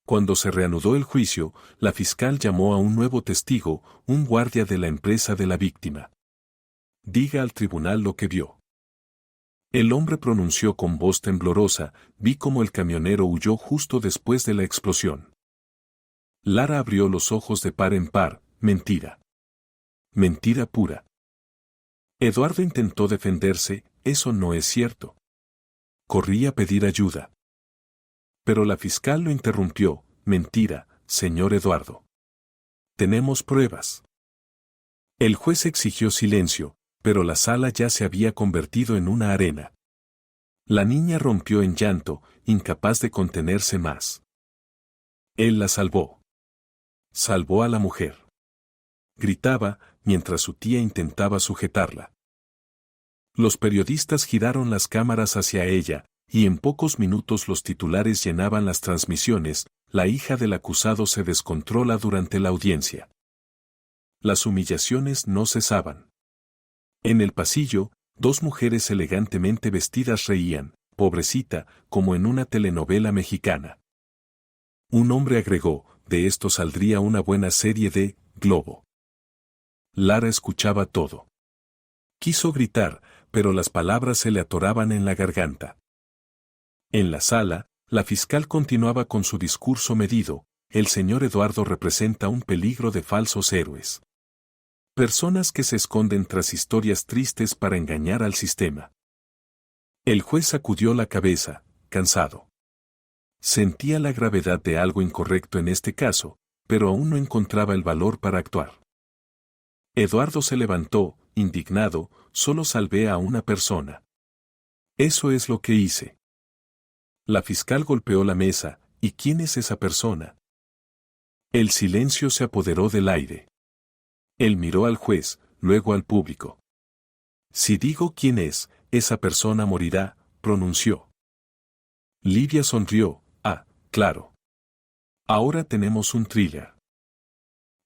Cuando se reanudó el juicio, la fiscal llamó a un nuevo testigo, un guardia de la empresa de la víctima. Diga al tribunal lo que vio. El hombre pronunció con voz temblorosa: vi cómo el camionero huyó justo después de la explosión. Lara abrió los ojos de par en par: mentira. Mentira pura. Eduardo intentó defenderse: eso no es cierto. Corrí a pedir ayuda. Pero la fiscal lo interrumpió: mentira, señor Eduardo. Tenemos pruebas. El juez exigió silencio, pero la sala ya se había convertido en una arena. La niña rompió en llanto, incapaz de contenerse más. Él la salvó. Salvó a la mujer. Gritaba, mientras su tía intentaba sujetarla. Los periodistas giraron las cámaras hacia ella, y en pocos minutos los titulares llenaban las transmisiones: la hija del acusado se descontrola durante la audiencia. Las humillaciones no cesaban. En el pasillo, dos mujeres elegantemente vestidas reían: pobrecita, como en una telenovela mexicana. Un hombre agregó: de esto saldría una buena serie de Globo. Lara escuchaba todo. Quiso gritar, pero las palabras se le atoraban en la garganta. En la sala, la fiscal continuaba con su discurso medido: el señor Eduardo representa un peligro de falsos héroes. Personas que se esconden tras historias tristes para engañar al sistema. El juez sacudió la cabeza, cansado. Sentía la gravedad de algo incorrecto en este caso, pero aún no encontraba el valor para actuar. Eduardo se levantó, indignado: solo salvé a una persona. Eso es lo que hice. La fiscal golpeó la mesa: ¿y quién es esa persona? El silencio se apoderó del aire. Él miró al juez, luego al público. Si digo quién es, esa persona morirá, pronunció. Livia sonrió: ah, claro. Ahora tenemos un thriller.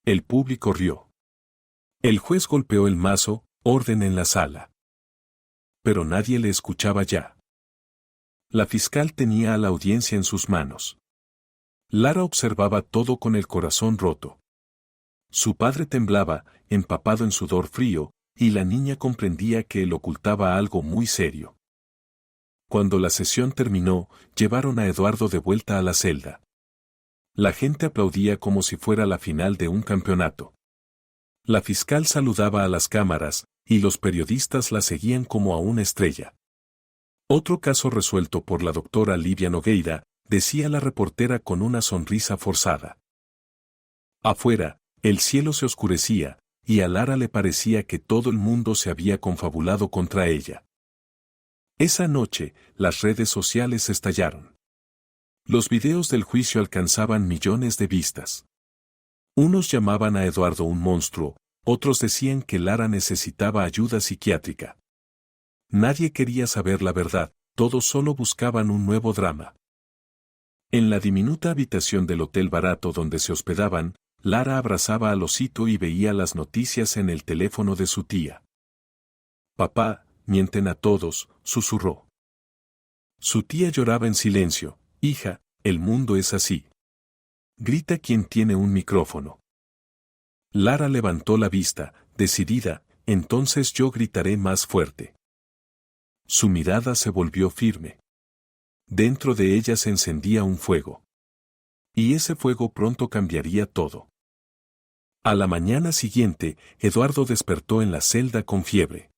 El público rió. El juez golpeó el mazo: orden en la sala. Pero nadie le escuchaba ya. La fiscal tenía a la audiencia en sus manos. Lara observaba todo con el corazón roto. Su padre temblaba, empapado en sudor frío, y la niña comprendía que él ocultaba algo muy serio. Cuando la sesión terminó, llevaron a Eduardo de vuelta a la celda. La gente aplaudía como si fuera la final de un campeonato. La fiscal saludaba a las cámaras, y los periodistas la seguían como a una estrella. Otro caso resuelto por la doctora Livia Nogueira, decía la reportera con una sonrisa forzada. Afuera, el cielo se oscurecía, y a Lara le parecía que todo el mundo se había confabulado contra ella. Esa noche, las redes sociales estallaron. Los videos del juicio alcanzaban millones de vistas. Unos llamaban a Eduardo un monstruo, otros decían que Lara necesitaba ayuda psiquiátrica. Nadie quería saber la verdad, todos solo buscaban un nuevo drama. En la diminuta habitación del hotel barato donde se hospedaban, Lara abrazaba al osito y veía las noticias en el teléfono de su tía. Papá, mienten a todos, susurró. Su tía lloraba en silencio. Hija, el mundo es así. Grita quien tiene un micrófono. Lara levantó la vista, decidida: entonces yo gritaré más fuerte. Su mirada se volvió firme. Dentro de ella se encendía un fuego. Y ese fuego pronto cambiaría todo. A la mañana siguiente, Eduardo despertó en la celda con fiebre.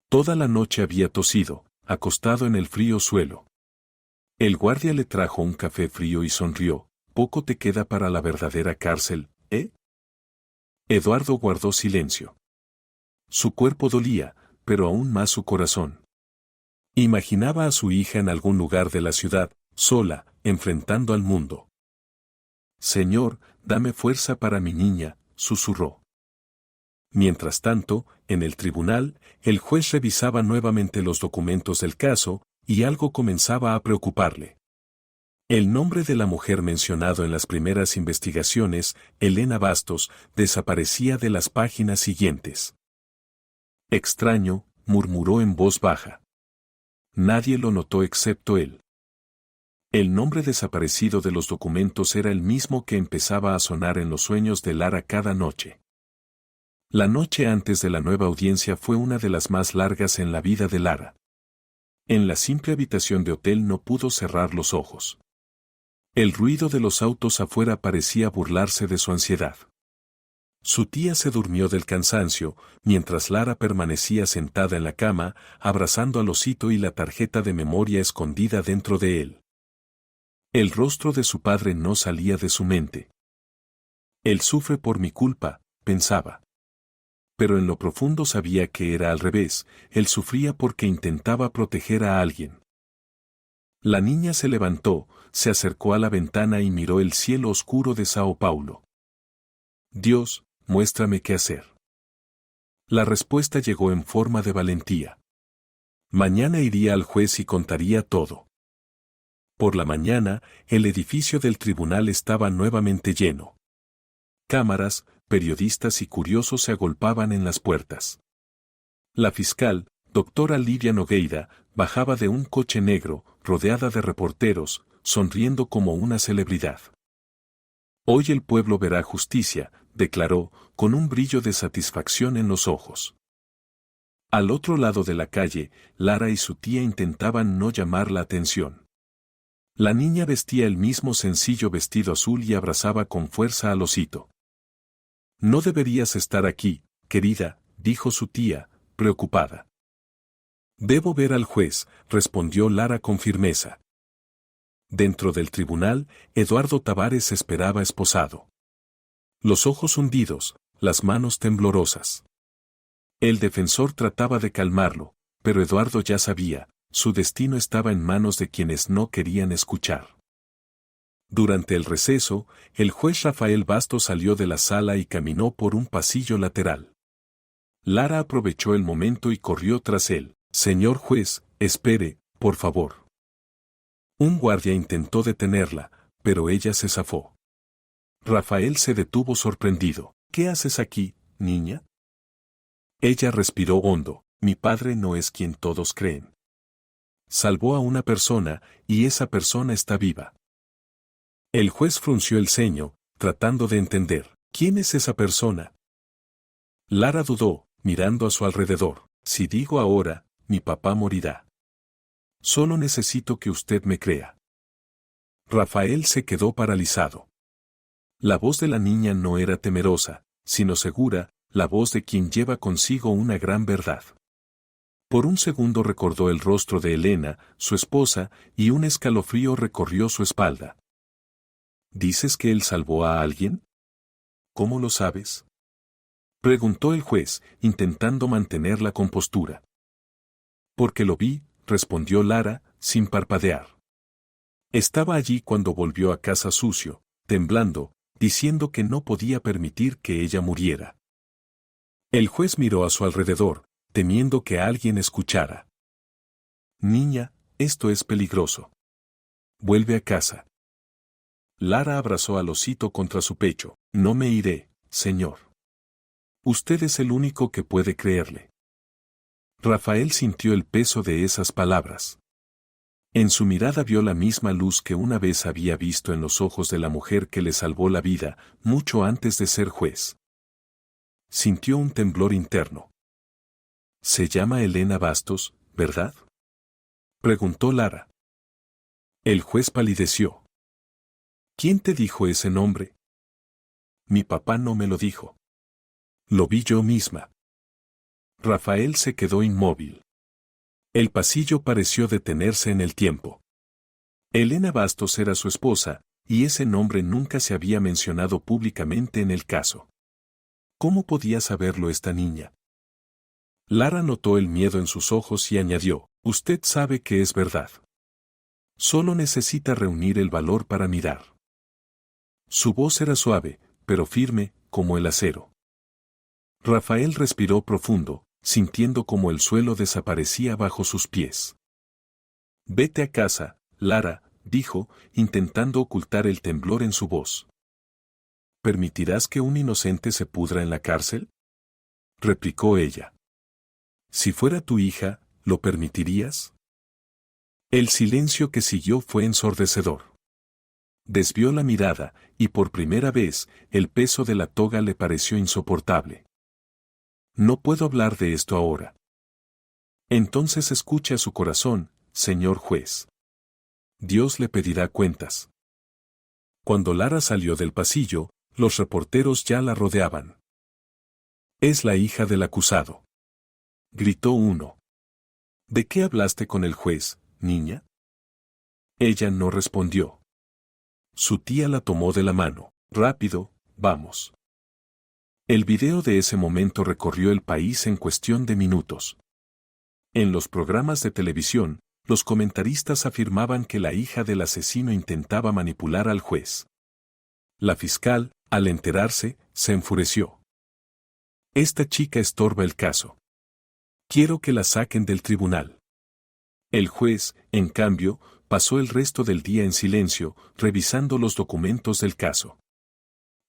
Toda la noche había tosido, acostado en el frío suelo. El guardia le trajo un café frío y sonrió. Poco te queda para la verdadera cárcel, ¿eh? Eduardo guardó silencio. Su cuerpo dolía, pero aún más su corazón. Imaginaba a su hija en algún lugar de la ciudad, sola, enfrentando al mundo. Señor, dame fuerza para mi niña, susurró. Mientras tanto, en el tribunal, el juez revisaba nuevamente los documentos del caso, y algo comenzaba a preocuparle. El nombre de la mujer mencionado en las primeras investigaciones, Elena Bastos, desaparecía de las páginas siguientes. Extraño, murmuró en voz baja. Nadie lo notó excepto él. El nombre desaparecido de los documentos era el mismo que empezaba a sonar en los sueños de Lara cada noche. La noche antes de la nueva audiencia fue una de las más largas en la vida de Lara. En la simple habitación de hotel no pudo cerrar los ojos. El ruido de los autos afuera parecía burlarse de su ansiedad. Su tía se durmió del cansancio, mientras Lara permanecía sentada en la cama, abrazando al osito y la tarjeta de memoria escondida dentro de él. El rostro de su padre no salía de su mente. Él sufre por mi culpa, pensaba. Pero en lo profundo sabía que era al revés, él sufría porque intentaba proteger a alguien. La niña se levantó, se acercó a la ventana y miró el cielo oscuro de Sao Paulo. Dios, muéstrame qué hacer. La respuesta llegó en forma de valentía. Mañana iría al juez y contaría todo. Por la mañana, el edificio del tribunal estaba nuevamente lleno. Cámaras, periodistas y curiosos se agolpaban en las puertas. La fiscal, doctora Lidia Nogueira, bajaba de un coche negro, rodeada de reporteros, sonriendo como una celebridad. Hoy el pueblo verá justicia, declaró, con un brillo de satisfacción en los ojos. Al otro lado de la calle, Lara y su tía intentaban no llamar la atención. La niña vestía el mismo sencillo vestido azul y abrazaba con fuerza al osito. No deberías estar aquí, querida, dijo su tía, preocupada. Debo ver al juez, respondió Lara con firmeza. Dentro del tribunal, Eduardo Tavares esperaba esposado. Los ojos hundidos, las manos temblorosas. El defensor trataba de calmarlo, pero Eduardo ya sabía, su destino estaba en manos de quienes no querían escuchar. Durante el receso, el juez Rafael Bastos salió de la sala y caminó por un pasillo lateral. Lara aprovechó el momento y corrió tras él. Señor juez, espere, por favor. Un guardia intentó detenerla, pero ella se zafó. Rafael se detuvo sorprendido. ¿Qué haces aquí, niña? Ella respiró hondo. Mi padre no es quien todos creen. Salvó a una persona, y esa persona está viva. El juez frunció el ceño, tratando de entender. ¿Quién es esa persona? Lara dudó, mirando a su alrededor. Si digo ahora, mi papá morirá. Solo necesito que usted me crea. Rafael se quedó paralizado. La voz de la niña no era temerosa, sino segura, la voz de quien lleva consigo una gran verdad. Por un segundo recordó el rostro de Elena, su esposa, y un escalofrío recorrió su espalda. ¿Dices que él salvó a alguien? ¿Cómo lo sabes? Preguntó el juez, intentando mantener la compostura. Porque lo vi, respondió Lara, sin parpadear. Estaba allí cuando volvió a casa sucio, temblando, diciendo que no podía permitir que ella muriera. El juez miró a su alrededor, temiendo que alguien escuchara. Niña, esto es peligroso. Vuelve a casa. Lara abrazó al osito contra su pecho. No me iré, señor. Usted es el único que puede creerle. Rafael sintió el peso de esas palabras. En su mirada vio la misma luz que una vez había visto en los ojos de la mujer que le salvó la vida, mucho antes de ser juez. Sintió un temblor interno. Se llama Elena Bastos, ¿verdad? Preguntó Lara. El juez palideció. ¿Quién te dijo ese nombre? Mi papá no me lo dijo. Lo vi yo misma. Rafael se quedó inmóvil. El pasillo pareció detenerse en el tiempo. Elena Bastos era su esposa, y ese nombre nunca se había mencionado públicamente en el caso. ¿Cómo podía saberlo esta niña? Lara notó el miedo en sus ojos y añadió, usted sabe que es verdad. Solo necesita reunir el valor para mirar. Su voz era suave, pero firme, como el acero. Rafael respiró profundo, sintiendo como el suelo desaparecía bajo sus pies. Vete a casa, Lara, dijo, intentando ocultar el temblor en su voz. ¿Permitirás que un inocente se pudra en la cárcel? Replicó ella. Si fuera tu hija, ¿lo permitirías? El silencio que siguió fue ensordecedor. Desvió la mirada, y por primera vez, el peso de la toga le pareció insoportable. No puedo hablar de esto ahora. Entonces escuche a su corazón, señor juez. Dios le pedirá cuentas. Cuando Lara salió del pasillo, los reporteros ya la rodeaban. Es la hija del acusado. Gritó uno. ¿De qué hablaste con el juez, niña? Ella no respondió. Su tía la tomó de la mano. Rápido, vamos. El video de ese momento recorrió el país en cuestión de minutos. En los programas de televisión, los comentaristas afirmaban que la hija del asesino intentaba manipular al juez. La fiscal, al enterarse, se enfureció. Esta chica estorba el caso. Quiero que la saquen del tribunal. El juez, en cambio, pasó el resto del día en silencio, revisando los documentos del caso.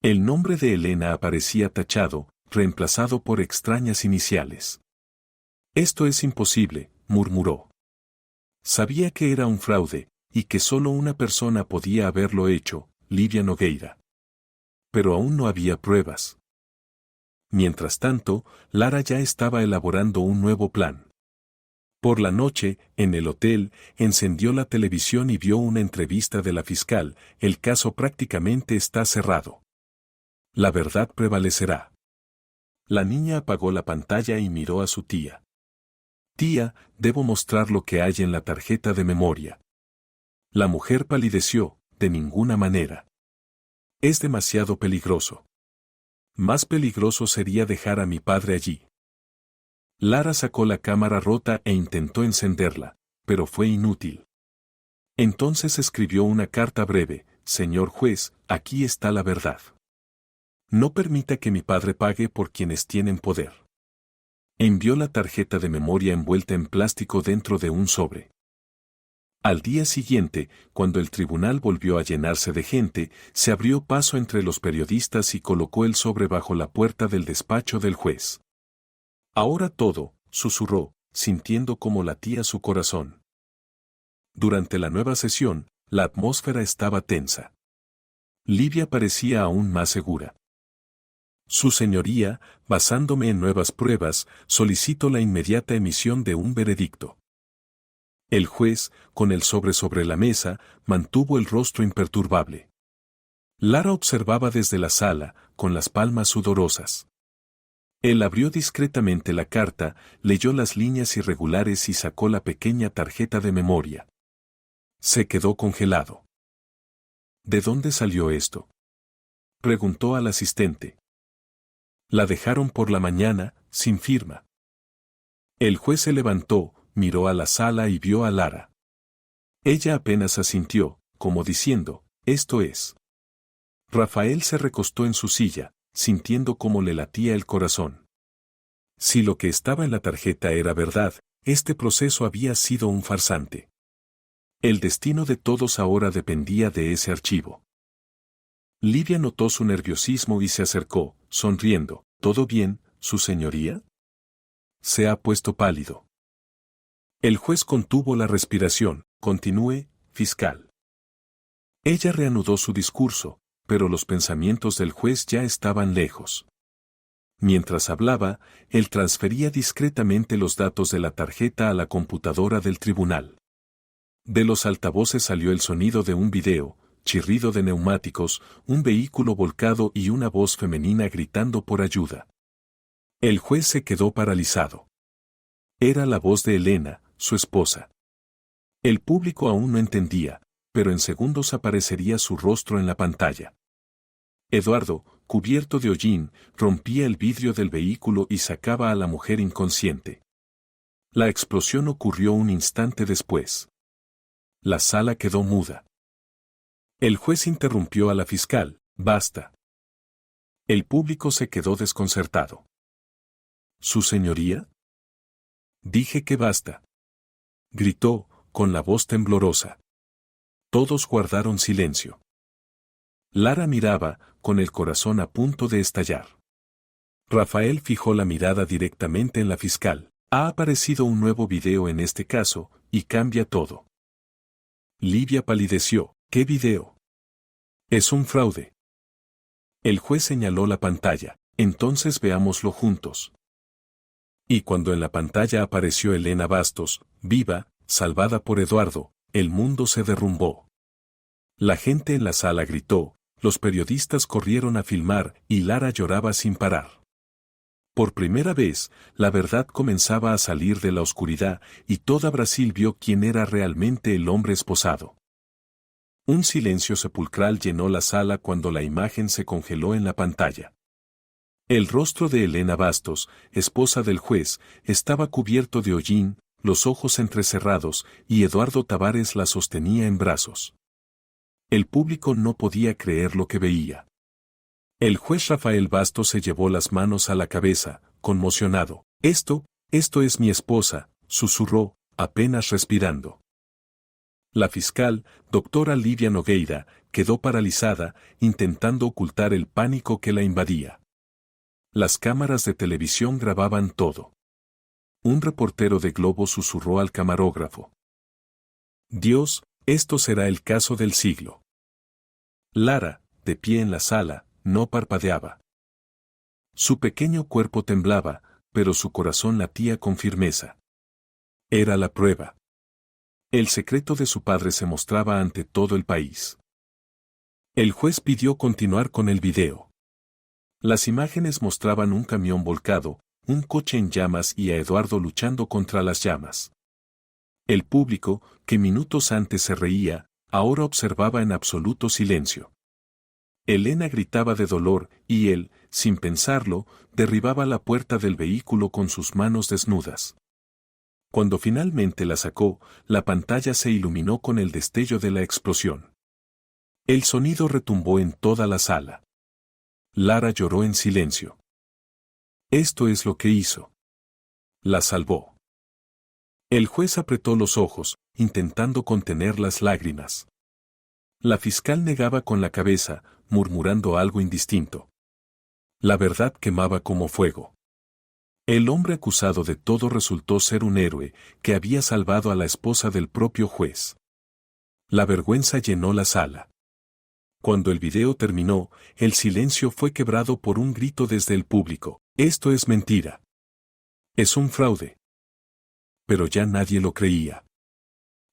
El nombre de Elena aparecía tachado, reemplazado por extrañas iniciales. Esto es imposible, murmuró. Sabía que era un fraude, y que solo una persona podía haberlo hecho, Livia Nogueira. Pero aún no había pruebas. Mientras tanto, Lara ya estaba elaborando un nuevo plan. Por la noche, en el hotel, encendió la televisión y vio una entrevista de la fiscal, el caso prácticamente está cerrado. La verdad prevalecerá. La niña apagó la pantalla y miró a su tía. Tía, debo mostrar lo que hay en la tarjeta de memoria. La mujer palideció, de ninguna manera. Es demasiado peligroso. Más peligroso sería dejar a mi padre allí. Lara sacó la cámara rota e intentó encenderla, pero fue inútil. Entonces escribió una carta breve, señor juez, aquí está la verdad. No permita que mi padre pague por quienes tienen poder. Envió la tarjeta de memoria envuelta en plástico dentro de un sobre. Al día siguiente, cuando el tribunal volvió a llenarse de gente, se abrió paso entre los periodistas y colocó el sobre bajo la puerta del despacho del juez. Ahora todo, susurró, sintiendo cómo latía su corazón. Durante la nueva sesión, la atmósfera estaba tensa. Livia parecía aún más segura. Su señoría, basándome en nuevas pruebas, solicito la inmediata emisión de un veredicto. El juez, con el sobre la mesa, mantuvo el rostro imperturbable. Lara observaba desde la sala, con las palmas sudorosas. Él abrió discretamente la carta, leyó las líneas irregulares y sacó la pequeña tarjeta de memoria. Se quedó congelado. ¿De dónde salió esto?, preguntó al asistente. La dejaron por la mañana, sin firma. El juez se levantó, miró a la sala y vio a Lara. Ella apenas asintió, como diciendo, esto es. Rafael se recostó en su silla, sintiendo cómo le latía el corazón. Si lo que estaba en la tarjeta era verdad, este proceso había sido un farsante. El destino de todos ahora dependía de ese archivo. Livia notó su nerviosismo y se acercó, sonriendo. ¿Todo bien, su señoría? Se ha puesto pálido. El juez contuvo la respiración. Continúe, fiscal. Ella reanudó su discurso, pero los pensamientos del juez ya estaban lejos. Mientras hablaba, él transfería discretamente los datos de la tarjeta a la computadora del tribunal. De los altavoces salió el sonido de un video, chirrido de neumáticos, un vehículo volcado y una voz femenina gritando por ayuda. El juez se quedó paralizado. Era la voz de Elena, su esposa. El público aún no entendía, pero en segundos aparecería su rostro en la pantalla. Eduardo, cubierto de hollín, rompía el vidrio del vehículo y sacaba a la mujer inconsciente. La explosión ocurrió un instante después. La sala quedó muda. El juez interrumpió a la fiscal, basta. El público se quedó desconcertado. ¿Su señoría? Dije que basta. Gritó, con la voz temblorosa. Todos guardaron silencio. Lara miraba, con el corazón a punto de estallar. Rafael fijó la mirada directamente en la fiscal. Ha aparecido un nuevo video en este caso, y cambia todo. Livia palideció. ¿Qué video? Es un fraude. El juez señaló la pantalla. Entonces veámoslo juntos. Y cuando en la pantalla apareció Elena Bastos, viva, salvada por Eduardo, el mundo se derrumbó. La gente en la sala gritó, los periodistas corrieron a filmar y Lara lloraba sin parar. Por primera vez, la verdad comenzaba a salir de la oscuridad y toda Brasil vio quién era realmente el hombre esposado. Un silencio sepulcral llenó la sala cuando la imagen se congeló en la pantalla. El rostro de Elena Bastos, esposa del juez, estaba cubierto de hollín, los ojos entrecerrados, y Eduardo Tavares la sostenía en brazos. El público no podía creer lo que veía. El juez Rafael Bastos se llevó las manos a la cabeza, conmocionado. Esto es mi esposa, susurró, apenas respirando. La fiscal, doctora Livia Nogueira, quedó paralizada, intentando ocultar el pánico que la invadía. Las cámaras de televisión grababan todo. Un reportero de Globo susurró al camarógrafo. Dios, esto será el caso del siglo. Lara, de pie en la sala, no parpadeaba. Su pequeño cuerpo temblaba, pero su corazón latía con firmeza. Era la prueba. El secreto de su padre se mostraba ante todo el país. El juez pidió continuar con el video. Las imágenes mostraban un camión volcado, un coche en llamas y a Eduardo luchando contra las llamas. El público, que minutos antes se reía, ahora observaba en absoluto silencio. Elena gritaba de dolor y él, sin pensarlo, derribaba la puerta del vehículo con sus manos desnudas. Cuando finalmente la sacó, la pantalla se iluminó con el destello de la explosión. El sonido retumbó en toda la sala. Lara lloró en silencio. Esto es lo que hizo. La salvó. El juez apretó los ojos, intentando contener las lágrimas. La fiscal negaba con la cabeza, murmurando algo indistinto. La verdad quemaba como fuego. El hombre acusado de todo resultó ser un héroe, que había salvado a la esposa del propio juez. La vergüenza llenó la sala. Cuando el video terminó, el silencio fue quebrado por un grito desde el público. Esto es mentira. Es un fraude. Pero ya nadie lo creía.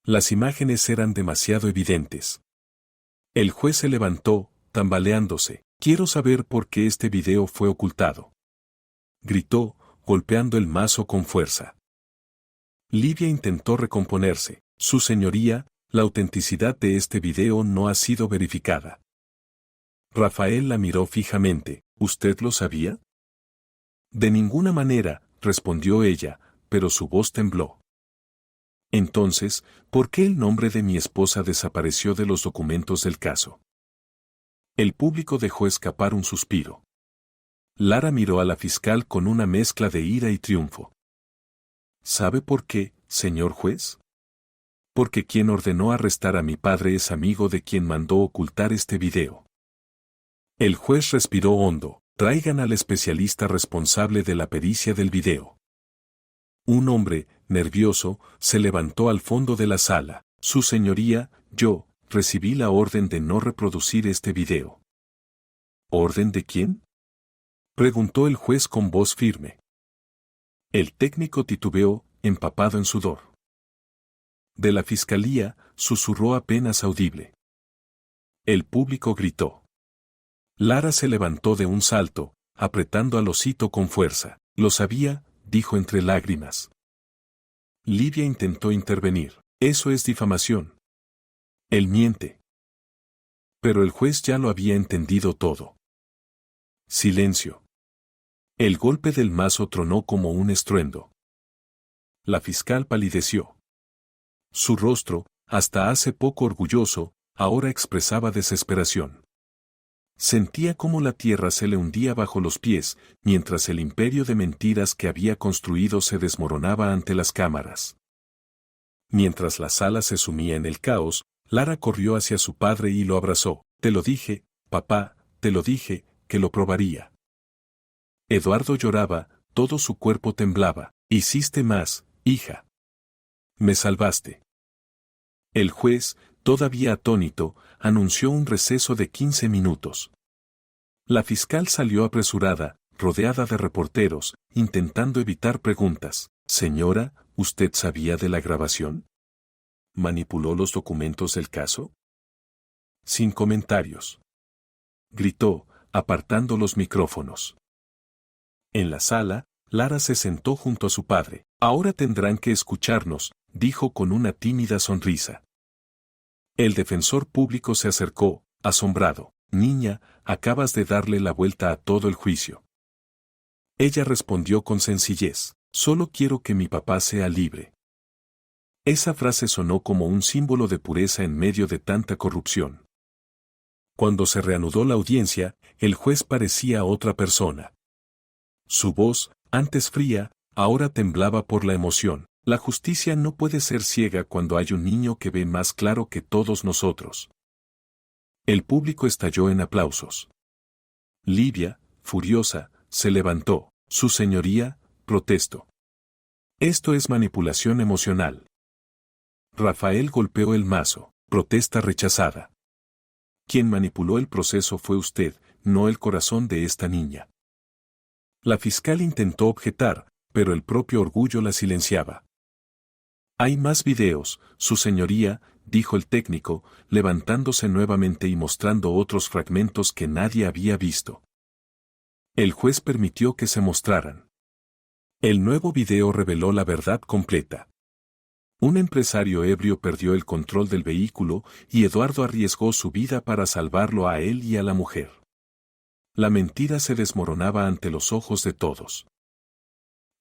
Las imágenes eran demasiado evidentes. El juez se levantó, tambaleándose. Quiero saber por qué este video fue ocultado. Gritó, golpeando el mazo con fuerza. Livia intentó recomponerse. Su señoría, la autenticidad de este video no ha sido verificada. Rafael la miró fijamente. ¿Usted lo sabía? De ninguna manera, respondió ella, pero su voz tembló. Entonces, ¿por qué el nombre de mi esposa desapareció de los documentos del caso? El público dejó escapar un suspiro. Lara miró a la fiscal con una mezcla de ira y triunfo. ¿Sabe por qué, señor juez? Porque quien ordenó arrestar a mi padre es amigo de quien mandó ocultar este video. El juez respiró hondo. Traigan al especialista responsable de la pericia del video. Un hombre, nervioso, se levantó al fondo de la sala. Su señoría, yo, recibí la orden de no reproducir este video. ¿Orden de quién? Preguntó el juez con voz firme. El técnico titubeó, empapado en sudor. De la fiscalía, susurró apenas audible. El público gritó. Lara se levantó de un salto, apretando al osito con fuerza. Lo sabía, dijo entre lágrimas. Lidia intentó intervenir. Eso es difamación. Él miente. Pero el juez ya lo había entendido todo. Silencio. El golpe del mazo tronó como un estruendo. La fiscal palideció. Su rostro, hasta hace poco orgulloso, ahora expresaba desesperación. Sentía cómo la tierra se le hundía bajo los pies, mientras el imperio de mentiras que había construido se desmoronaba ante las cámaras. Mientras la sala se sumía en el caos, Lara corrió hacia su padre y lo abrazó. Te lo dije, papá, te lo dije, que lo probaría. Eduardo lloraba, todo su cuerpo temblaba. Hiciste más, hija. Me salvaste. El juez, todavía atónito, anunció un receso de 15 minutos. La fiscal salió apresurada, rodeada de reporteros, intentando evitar preguntas. Señora, ¿usted sabía de la grabación? ¿Manipuló los documentos del caso? Sin comentarios. Gritó, apartando los micrófonos. En la sala, Lara se sentó junto a su padre. Ahora tendrán que escucharnos, dijo con una tímida sonrisa. El defensor público se acercó, asombrado. Niña, acabas de darle la vuelta a todo el juicio. Ella respondió con sencillez. Solo quiero que mi papá sea libre. Esa frase sonó como un símbolo de pureza en medio de tanta corrupción. Cuando se reanudó la audiencia, el juez parecía otra persona. Su voz, antes fría, ahora temblaba por la emoción. La justicia no puede ser ciega cuando hay un niño que ve más claro que todos nosotros. El público estalló en aplausos. Lidia, furiosa, se levantó. Su señoría, protesto. Esto es manipulación emocional. Rafael golpeó el mazo. Protesta rechazada. Quien manipuló el proceso fue usted, no el corazón de esta niña. La fiscal intentó objetar, pero el propio orgullo la silenciaba. Hay más videos, su señoría, dijo el técnico, levantándose nuevamente y mostrando otros fragmentos que nadie había visto. El juez permitió que se mostraran. El nuevo video reveló la verdad completa. Un empresario ebrio perdió el control del vehículo y Eduardo arriesgó su vida para salvarlo a él y a la mujer. La mentira se desmoronaba ante los ojos de todos.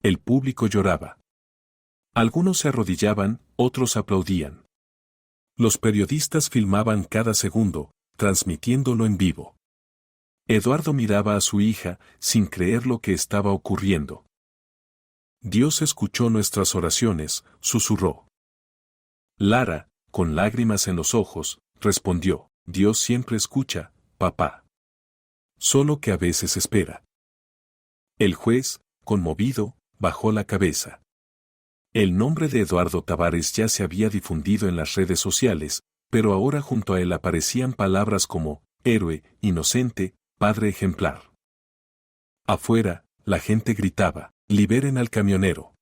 El público lloraba. Algunos se arrodillaban, otros aplaudían. Los periodistas filmaban cada segundo, transmitiéndolo en vivo. Eduardo miraba a su hija, sin creer lo que estaba ocurriendo. Dios escuchó nuestras oraciones, susurró. Lara, con lágrimas en los ojos, respondió, Dios siempre escucha, papá. Solo que a veces espera. El juez, conmovido, bajó la cabeza. El nombre de Eduardo Tavares ya se había difundido en las redes sociales, pero ahora junto a él aparecían palabras como, héroe, inocente, padre ejemplar. Afuera, la gente gritaba, liberen al camionero.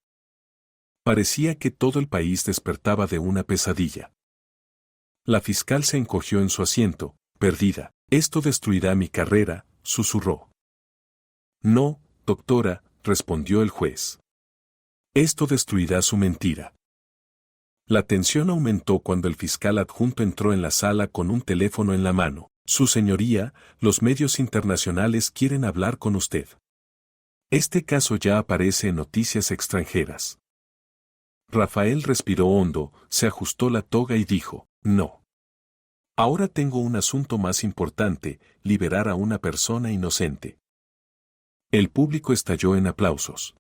Parecía que todo el país despertaba de una pesadilla. La fiscal se encogió en su asiento, perdida. Esto destruirá mi carrera, susurró. No, doctora, respondió el juez. Esto destruirá su mentira. La tensión aumentó cuando el fiscal adjunto entró en la sala con un teléfono en la mano. Su señoría, los medios internacionales quieren hablar con usted. Este caso ya aparece en noticias extranjeras. Rafael respiró hondo, se ajustó la toga y dijo, no. Ahora tengo un asunto más importante, liberar a una persona inocente. El público estalló en aplausos.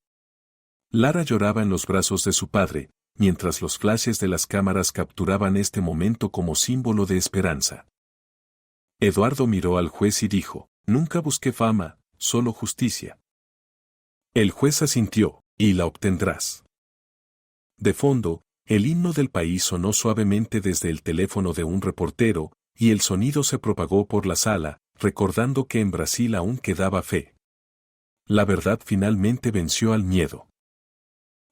Lara lloraba en los brazos de su padre, mientras los flashes de las cámaras capturaban este momento como símbolo de esperanza. Eduardo miró al juez y dijo, nunca busqué fama, solo justicia. El juez asintió, y la obtendrás. De fondo, el himno del país sonó suavemente desde el teléfono de un reportero, y el sonido se propagó por la sala, recordando que en Brasil aún quedaba fe. La verdad finalmente venció al miedo.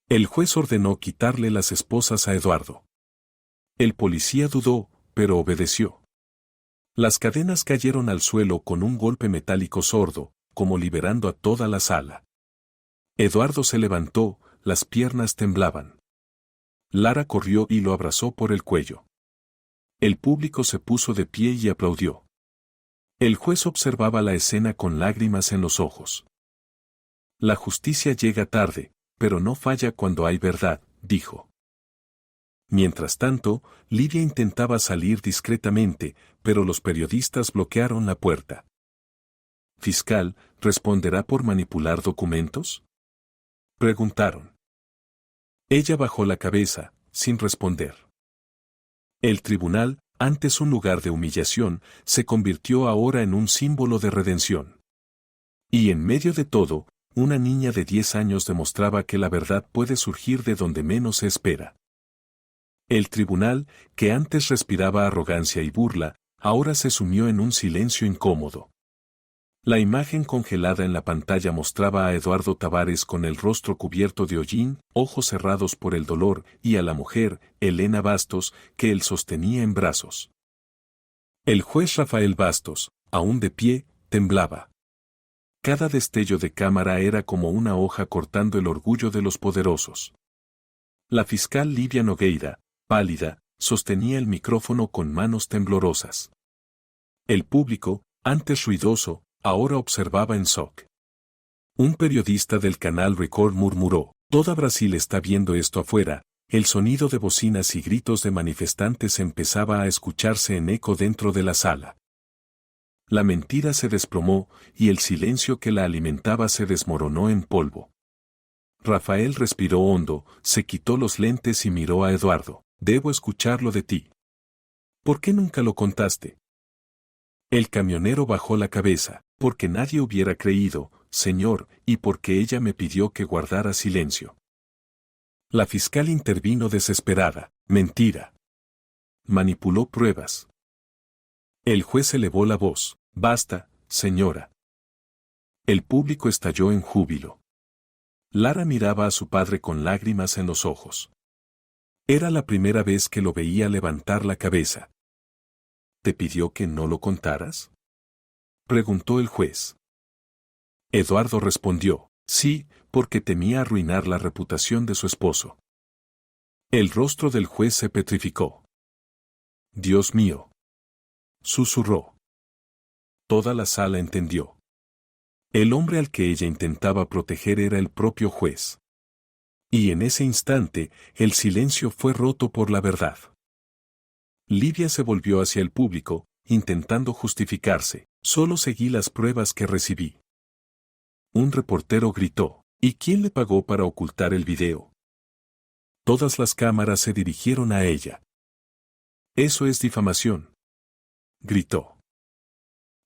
El juez ordenó quitarle las esposas a Eduardo. El policía dudó, pero obedeció. Las cadenas cayeron al suelo con un golpe metálico sordo, como liberando a toda la sala. Eduardo se levantó, las piernas temblaban. Lara corrió y lo abrazó por el cuello. El público se puso de pie y aplaudió. El juez observaba la escena con lágrimas en los ojos. La justicia llega tarde, pero no falla cuando hay verdad, dijo. Mientras tanto, Lidia intentaba salir discretamente, pero los periodistas bloquearon la puerta. ¿Fiscal, responderá por manipular documentos?, preguntaron. Ella bajó la cabeza, sin responder. El tribunal, antes un lugar de humillación, se convirtió ahora en un símbolo de redención. Y en medio de todo, una niña de 10 años demostraba que la verdad puede surgir de donde menos se espera. El tribunal, que antes respiraba arrogancia y burla, ahora se sumió en un silencio incómodo. La imagen congelada en la pantalla mostraba a Eduardo Tavares con el rostro cubierto de hollín, ojos cerrados por el dolor, y a la mujer, Elena Bastos, que él sostenía en brazos. El juez Rafael Bastos, aún de pie, temblaba. Cada destello de cámara era como una hoja cortando el orgullo de los poderosos. La fiscal Lidia Nogueira, pálida, sostenía el micrófono con manos temblorosas. El público, antes ruidoso, ahora observaba en shock. Un periodista del canal Record murmuró: «Toda Brasil está viendo esto afuera». El sonido de bocinas y gritos de manifestantes empezaba a escucharse en eco dentro de la sala. La mentira se desplomó y el silencio que la alimentaba se desmoronó en polvo. Rafael respiró hondo, se quitó los lentes y miró a Eduardo. «Debo escucharlo de ti. ¿Por qué nunca lo contaste?». El camionero bajó la cabeza. «Porque nadie hubiera creído, señor, y porque ella me pidió que guardara silencio». La fiscal intervino desesperada. «Mentira. Manipuló pruebas». El juez elevó la voz. «Basta, señora». El público estalló en júbilo. Lara miraba a su padre con lágrimas en los ojos. Era la primera vez que lo veía levantar la cabeza. ¿Te pidió que no lo contaras?, preguntó el juez. Eduardo respondió: «Sí, porque temía arruinar la reputación de su esposo». El rostro del juez se petrificó. «Dios mío», susurró. Toda la sala entendió. El hombre al que ella intentaba proteger era el propio juez. Y en ese instante, el silencio fue roto por la verdad. Lidia se volvió hacia el público, intentando justificarse. «Solo seguí las pruebas que recibí». Un reportero gritó: «¿Y quién le pagó para ocultar el video?». Todas las cámaras se dirigieron a ella. «Eso es difamación», gritó.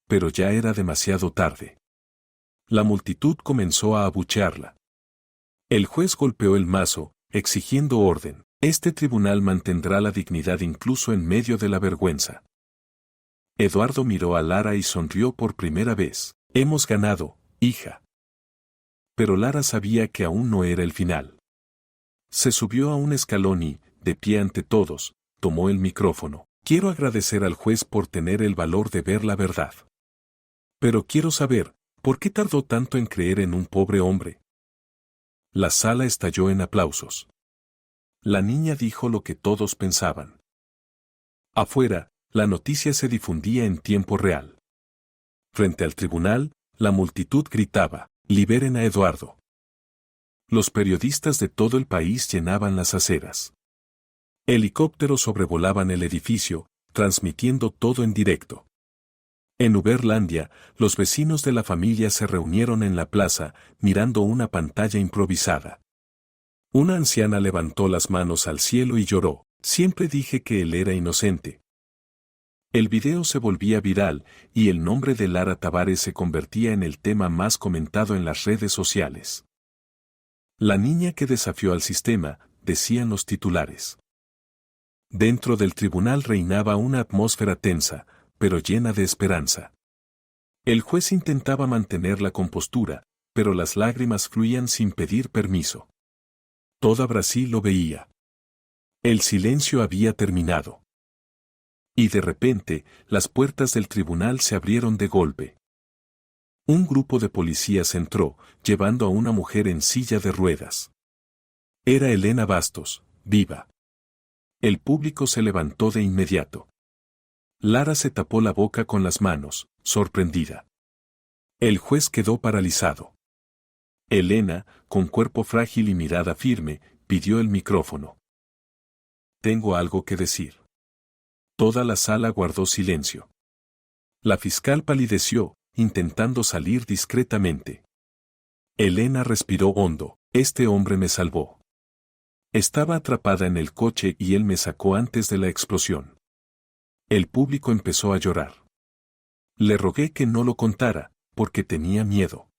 Pero ya era demasiado tarde. La multitud comenzó a abuchearla. El juez golpeó el mazo, exigiendo orden. «Este tribunal mantendrá la dignidad incluso en medio de la vergüenza». Eduardo miró a Lara y sonrió por primera vez. «Hemos ganado, hija». Pero Lara sabía que aún no era el final. Se subió a un escalón y, de pie ante todos, tomó el micrófono. «Quiero agradecer al juez por tener el valor de ver la verdad. Pero quiero saber, ¿por qué tardó tanto en creer en un pobre hombre?». La sala estalló en aplausos. La niña dijo lo que todos pensaban. Afuera, la noticia se difundía en tiempo real. Frente al tribunal, la multitud gritaba: «Liberen a Eduardo». Los periodistas de todo el país llenaban las aceras. Helicópteros sobrevolaban el edificio, transmitiendo todo en directo. En Uberlandia, los vecinos de la familia se reunieron en la plaza, mirando una pantalla improvisada. Una anciana levantó las manos al cielo y lloró: «Siempre dije que él era inocente». El video se volvía viral, y el nombre de Lara Tavares se convertía en el tema más comentado en las redes sociales. «La niña que desafió al sistema», decían los titulares. Dentro del tribunal reinaba una atmósfera tensa, pero llena de esperanza. El juez intentaba mantener la compostura, pero las lágrimas fluían sin pedir permiso. Toda Brasil lo veía. El silencio había terminado. Y de repente, las puertas del tribunal se abrieron de golpe. Un grupo de policías entró, llevando a una mujer en silla de ruedas. Era Elena Bastos, viva. El público se levantó de inmediato. Lara se tapó la boca con las manos, sorprendida. El juez quedó paralizado. Elena, con cuerpo frágil y mirada firme, pidió el micrófono. Tengo algo que decir. Toda la sala guardó silencio. La fiscal palideció, intentando salir discretamente. Elena respiró hondo. Este hombre me salvó. Estaba atrapada en el coche y él me sacó antes de la explosión. El público empezó a llorar. Le rogué que no lo contara, porque tenía miedo.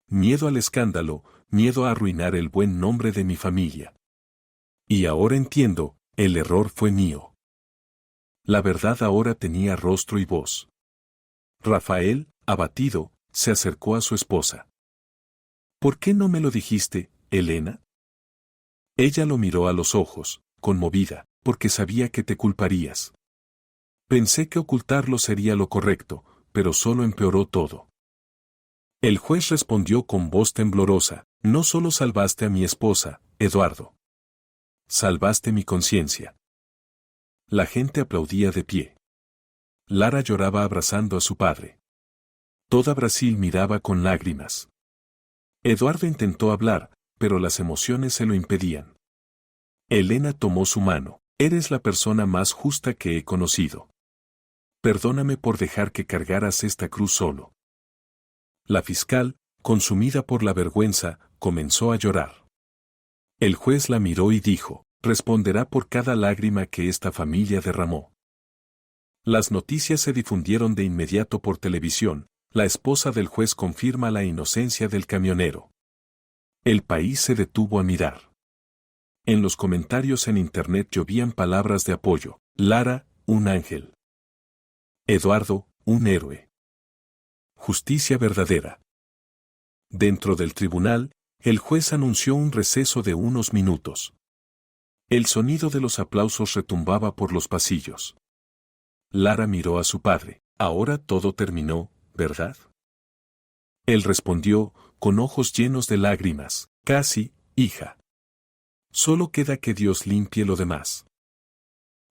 Miedo al escándalo, miedo a arruinar el buen nombre de mi familia. Y ahora entiendo, el error fue mío. La verdad ahora tenía rostro y voz. Rafael, abatido, se acercó a su esposa. ¿Por qué no me lo dijiste, Elena? Ella lo miró a los ojos, conmovida, porque sabía que te culparías. Pensé que ocultarlo sería lo correcto, pero solo empeoró todo. El juez respondió con voz temblorosa, no solo salvaste a mi esposa, Eduardo. Salvaste mi conciencia. La gente aplaudía de pie. Lara lloraba abrazando a su padre. Toda Brasil miraba con lágrimas. Eduardo intentó hablar, pero las emociones se lo impedían. Elena tomó su mano. Eres la persona más justa que he conocido. Perdóname por dejar que cargaras esta cruz solo. La fiscal, consumida por la vergüenza, comenzó a llorar. El juez la miró y dijo, responderá por cada lágrima que esta familia derramó. Las noticias se difundieron de inmediato por televisión. La esposa del juez confirma la inocencia del camionero. El país se detuvo a mirar. En los comentarios en internet llovían palabras de apoyo. Lara, un ángel. Eduardo, un héroe. Justicia verdadera. Dentro del tribunal, el juez anunció un receso de unos minutos. El sonido de los aplausos retumbaba por los pasillos. Lara miró a su padre. Ahora todo terminó, ¿verdad? Él respondió, con ojos llenos de lágrimas, casi, hija. Solo queda que Dios limpie lo demás.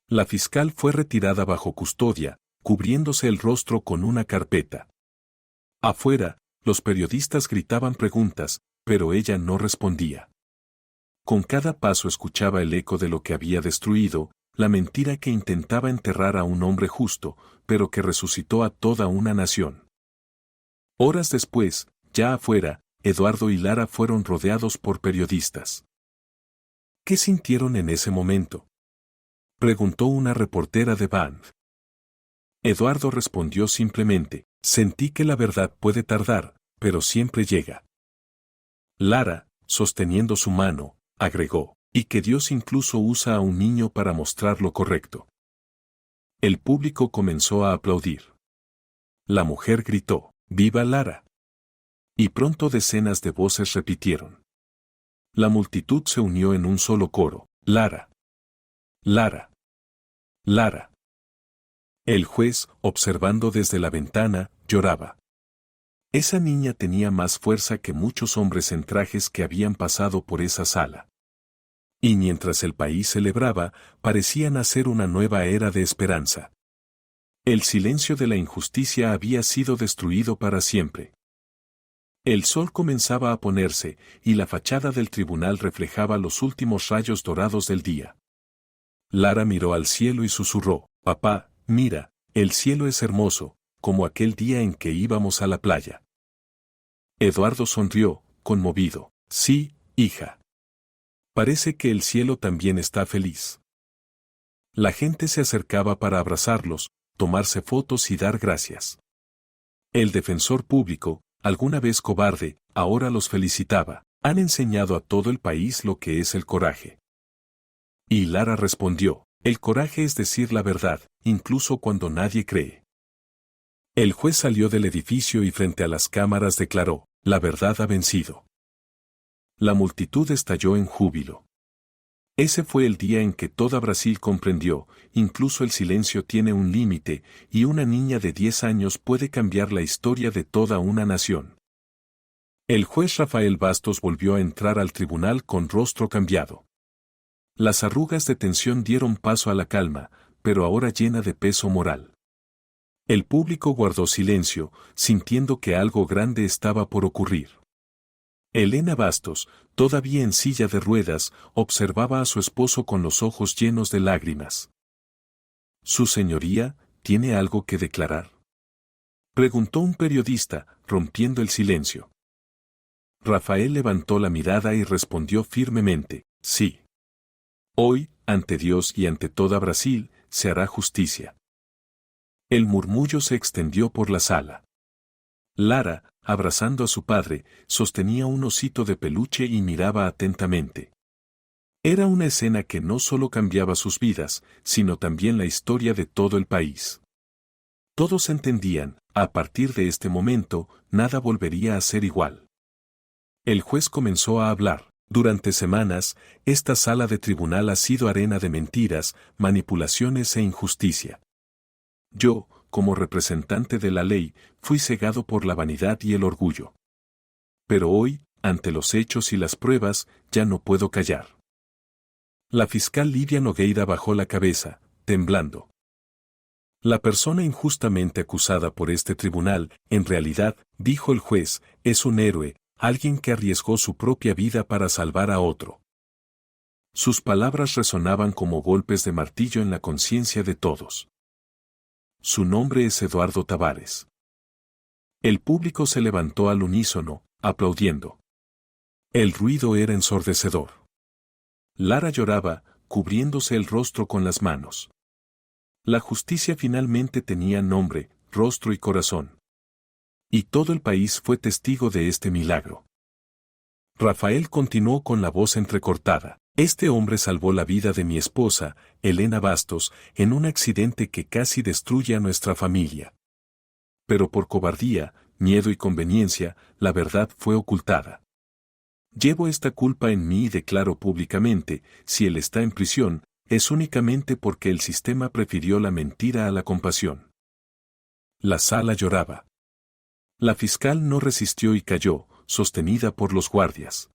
La fiscal fue retirada bajo custodia, cubriéndose el rostro con una carpeta. Afuera, los periodistas gritaban preguntas, pero ella no respondía. Con cada paso escuchaba el eco de lo que había destruido, la mentira que intentaba enterrar a un hombre justo, pero que resucitó a toda una nación. Horas después, ya afuera, Eduardo y Lara fueron rodeados por periodistas. ¿Qué sintieron en ese momento?, preguntó una reportera de Band. Eduardo respondió simplemente, sentí que la verdad puede tardar, pero siempre llega. Lara, sosteniendo su mano, agregó, y que Dios incluso usa a un niño para mostrar lo correcto. El público comenzó a aplaudir. La mujer gritó, ¡viva Lara! Y pronto decenas de voces repitieron. La multitud se unió en un solo coro, Lara. Lara. Lara. El juez, observando desde la ventana, lloraba. Esa niña tenía más fuerza que muchos hombres en trajes que habían pasado por esa sala. Y mientras el país celebraba, parecía nacer una nueva era de esperanza. El silencio de la injusticia había sido destruido para siempre. El sol comenzaba a ponerse, y la fachada del tribunal reflejaba los últimos rayos dorados del día. Lara miró al cielo y susurró, papá, mira, el cielo es hermoso, como aquel día en que íbamos a la playa. Eduardo sonrió, conmovido, sí, hija. Parece que el cielo también está feliz. La gente se acercaba para abrazarlos, tomarse fotos y dar gracias. El defensor público, alguna vez cobarde, ahora los felicitaba. Han enseñado a todo el país lo que es el coraje. Y Lara respondió, el coraje es decir la verdad, incluso cuando nadie cree. El juez salió del edificio y frente a las cámaras declaró, la verdad ha vencido. La multitud estalló en júbilo. Ese fue el día en que toda Brasil comprendió, incluso el silencio tiene un límite, y una niña de 10 años puede cambiar la historia de toda una nación. El juez Rafael Bastos volvió a entrar al tribunal con rostro cambiado. Las arrugas de tensión dieron paso a la calma, pero ahora llena de peso moral. El público guardó silencio, sintiendo que algo grande estaba por ocurrir. Elena Bastos, todavía en silla de ruedas, observaba a su esposo con los ojos llenos de lágrimas. «Su señoría, ¿tiene algo que declarar?», preguntó un periodista, rompiendo el silencio. Rafael levantó la mirada y respondió firmemente, «Sí. Hoy, ante Dios y ante toda Brasil, se hará justicia». El murmullo se extendió por la sala. Lara, abrazando a su padre, sostenía un osito de peluche y miraba atentamente. Era una escena que no solo cambiaba sus vidas, sino también la historia de todo el país. Todos entendían, a partir de este momento, nada volvería a ser igual. El juez comenzó a hablar. Durante semanas, esta sala de tribunal ha sido arena de mentiras, manipulaciones e injusticia. Yo, como representante de la ley, fui cegado por la vanidad y el orgullo. Pero hoy, ante los hechos y las pruebas, ya no puedo callar. La fiscal Lidia Nogueira bajó la cabeza, temblando. La persona injustamente acusada por este tribunal, en realidad, dijo el juez, es un héroe, alguien que arriesgó su propia vida para salvar a otro. Sus palabras resonaban como golpes de martillo en la conciencia de todos. Su nombre es Eduardo Tavares. El público se levantó al unísono, aplaudiendo. El ruido era ensordecedor. Lara lloraba, cubriéndose el rostro con las manos. La justicia finalmente tenía nombre, rostro y corazón. Y todo el país fue testigo de este milagro. Rafael continuó con la voz entrecortada. Este hombre salvó la vida de mi esposa, Elena Bastos, en un accidente que casi destruye a nuestra familia. Pero por cobardía, miedo y conveniencia, la verdad fue ocultada. Llevo esta culpa en mí y declaro públicamente, si él está en prisión, es únicamente porque el sistema prefirió la mentira a la compasión. La sala lloraba. La fiscal no resistió y cayó, sostenida por los guardias.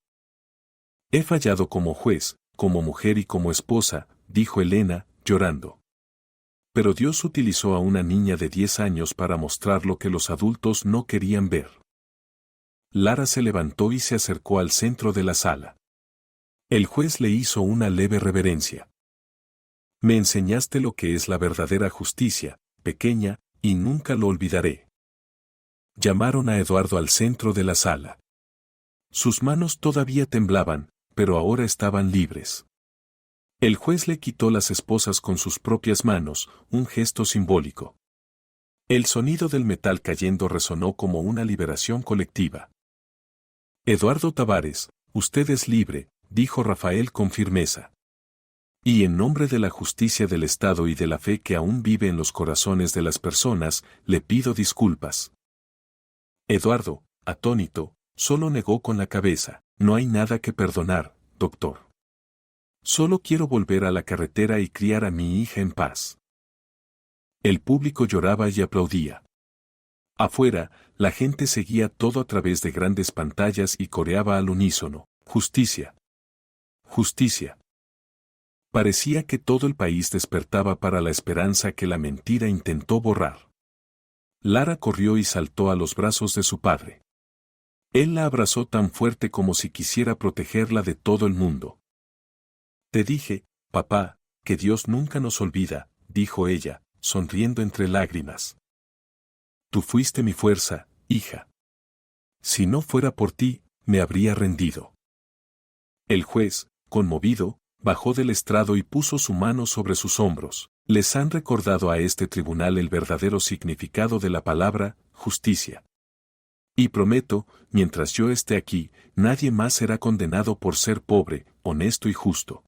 He fallado como juez, como mujer y como esposa, dijo Elena, llorando. Pero Dios utilizó a una niña de 10 años para mostrar lo que los adultos no querían ver. Lara se levantó y se acercó al centro de la sala. El juez le hizo una leve reverencia. Me enseñaste lo que es la verdadera justicia, pequeña, y nunca lo olvidaré. Llamaron a Eduardo al centro de la sala. Sus manos todavía temblaban, pero ahora estaban libres. El juez le quitó las esposas con sus propias manos, un gesto simbólico. El sonido del metal cayendo resonó como una liberación colectiva. Eduardo Tavares, usted es libre, dijo Rafael con firmeza. Y en nombre de la justicia del Estado y de la fe que aún vive en los corazones de las personas, le pido disculpas. Eduardo, atónito, solo negó con la cabeza. No hay nada que perdonar, doctor. Solo quiero volver a la carretera y criar a mi hija en paz. El público lloraba y aplaudía. Afuera, la gente seguía todo a través de grandes pantallas y coreaba al unísono, justicia. Justicia. Parecía que todo el país despertaba para la esperanza que la mentira intentó borrar. Lara corrió y saltó a los brazos de su padre. Él la abrazó tan fuerte como si quisiera protegerla de todo el mundo. Te dije, papá, que Dios nunca nos olvida, dijo ella, sonriendo entre lágrimas. Tú fuiste mi fuerza, hija. Si no fuera por ti, me habría rendido. El juez, conmovido, bajó del estrado y puso su mano sobre sus hombros. Les han recordado a este tribunal el verdadero significado de la palabra, justicia. Y prometo, mientras yo esté aquí, nadie más será condenado por ser pobre, honesto y justo.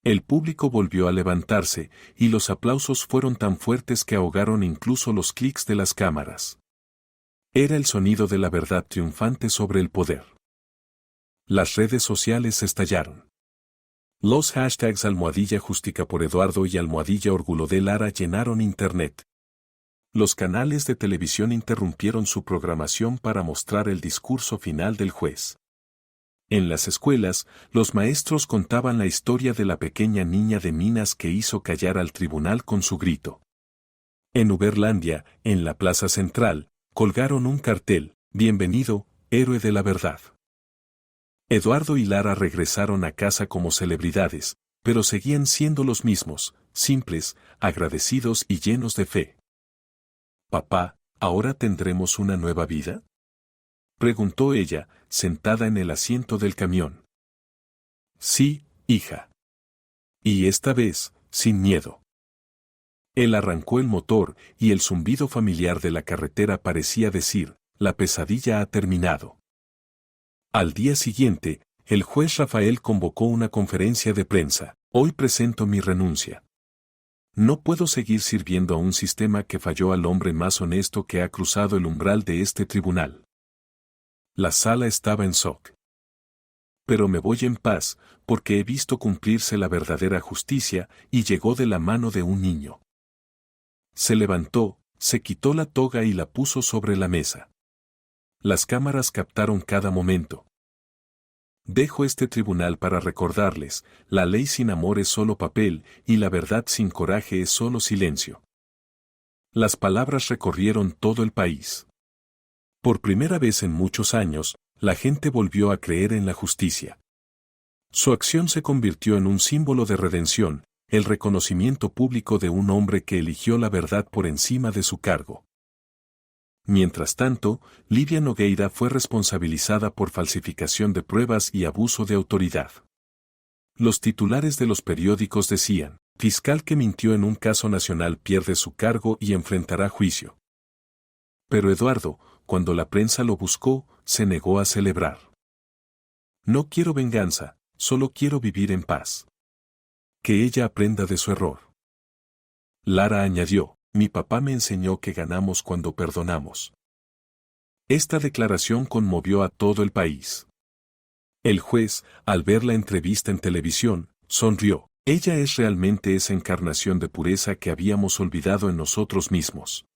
El público volvió a levantarse, y los aplausos fueron tan fuertes que ahogaron incluso los clics de las cámaras. Era el sonido de la verdad triunfante sobre el poder. Las redes sociales estallaron. Los hashtags #Justica por Eduardo y #Orgullo de Lara llenaron Internet. Los canales de televisión interrumpieron su programación para mostrar el discurso final del juez. En las escuelas, los maestros contaban la historia de la pequeña niña de Minas que hizo callar al tribunal con su grito. En Uberlandia, en la plaza central, colgaron un cartel: "Bienvenido, héroe de la verdad". Eduardo y Lara regresaron a casa como celebridades, pero seguían siendo los mismos, simples, agradecidos y llenos de fe. «Papá, ¿ahora tendremos una nueva vida?», preguntó ella, sentada en el asiento del camión. «Sí, hija. Y esta vez, sin miedo». Él arrancó el motor y el zumbido familiar de la carretera parecía decir: «La pesadilla ha terminado». Al día siguiente, el juez Rafael convocó una conferencia de prensa: «Hoy presento mi renuncia. No puedo seguir sirviendo a un sistema que falló al hombre más honesto que ha cruzado el umbral de este tribunal». La sala estaba en shock. «Pero me voy en paz, porque he visto cumplirse la verdadera justicia», y llegó de la mano de un niño. Se levantó, se quitó la toga y la puso sobre la mesa. Las cámaras captaron cada momento. «Dejo este tribunal para recordarles: la ley sin amor es solo papel, y la verdad sin coraje es solo silencio». Las palabras recorrieron todo el país. Por primera vez en muchos años, la gente volvió a creer en la justicia. Su acción se convirtió en un símbolo de redención, el reconocimiento público de un hombre que eligió la verdad por encima de su cargo. Mientras tanto, Livia Nogueira fue responsabilizada por falsificación de pruebas y abuso de autoridad. Los titulares de los periódicos decían: «Fiscal que mintió en un caso nacional pierde su cargo y enfrentará juicio». Pero Eduardo, cuando la prensa lo buscó, se negó a celebrar. «No quiero venganza, solo quiero vivir en paz. Que ella aprenda de su error». Lara añadió: «Mi papá me enseñó que ganamos cuando perdonamos». Esta declaración conmovió a todo el país. El juez, al ver la entrevista en televisión, sonrió. «Ella es realmente esa encarnación de pureza que habíamos olvidado en nosotros mismos».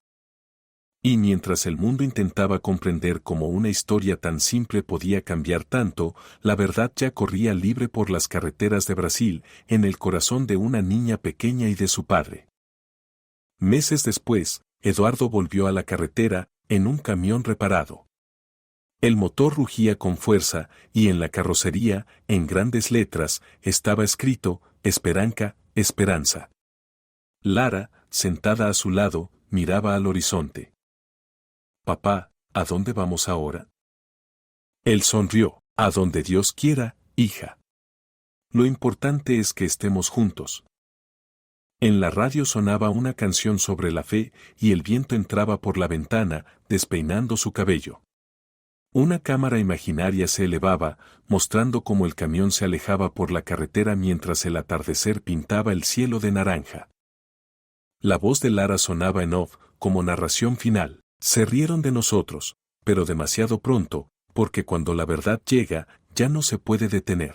Y mientras el mundo intentaba comprender cómo una historia tan simple podía cambiar tanto, la verdad ya corría libre por las carreteras de Brasil, en el corazón de una niña pequeña y de su padre. Meses después, Eduardo volvió a la carretera, en un camión reparado. El motor rugía con fuerza, y en la carrocería, en grandes letras, estaba escrito: «Esperanza, esperanza». Lara, sentada a su lado, miraba al horizonte. «Papá, ¿a dónde vamos ahora?». Él sonrió: «A donde Dios quiera, hija. Lo importante es que estemos juntos». En la radio sonaba una canción sobre la fe, y el viento entraba por la ventana, despeinando su cabello. Una cámara imaginaria se elevaba, mostrando cómo el camión se alejaba por la carretera mientras el atardecer pintaba el cielo de naranja. La voz de Lara sonaba en off, como narración final: «Se rieron de nosotros, pero demasiado pronto, porque cuando la verdad llega, ya no se puede detener».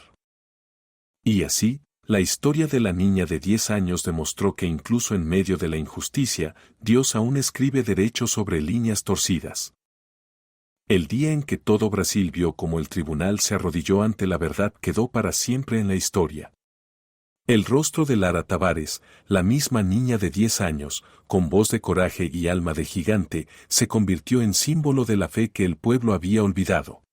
Y así, la historia de la niña de 10 años demostró que incluso en medio de la injusticia, Dios aún escribe derecho sobre líneas torcidas. El día en que todo Brasil vio cómo el tribunal se arrodilló ante la verdad quedó para siempre en la historia. El rostro de Lara Tavares, la misma niña de 10 años, con voz de coraje y alma de gigante, se convirtió en símbolo de la fe que el pueblo había olvidado.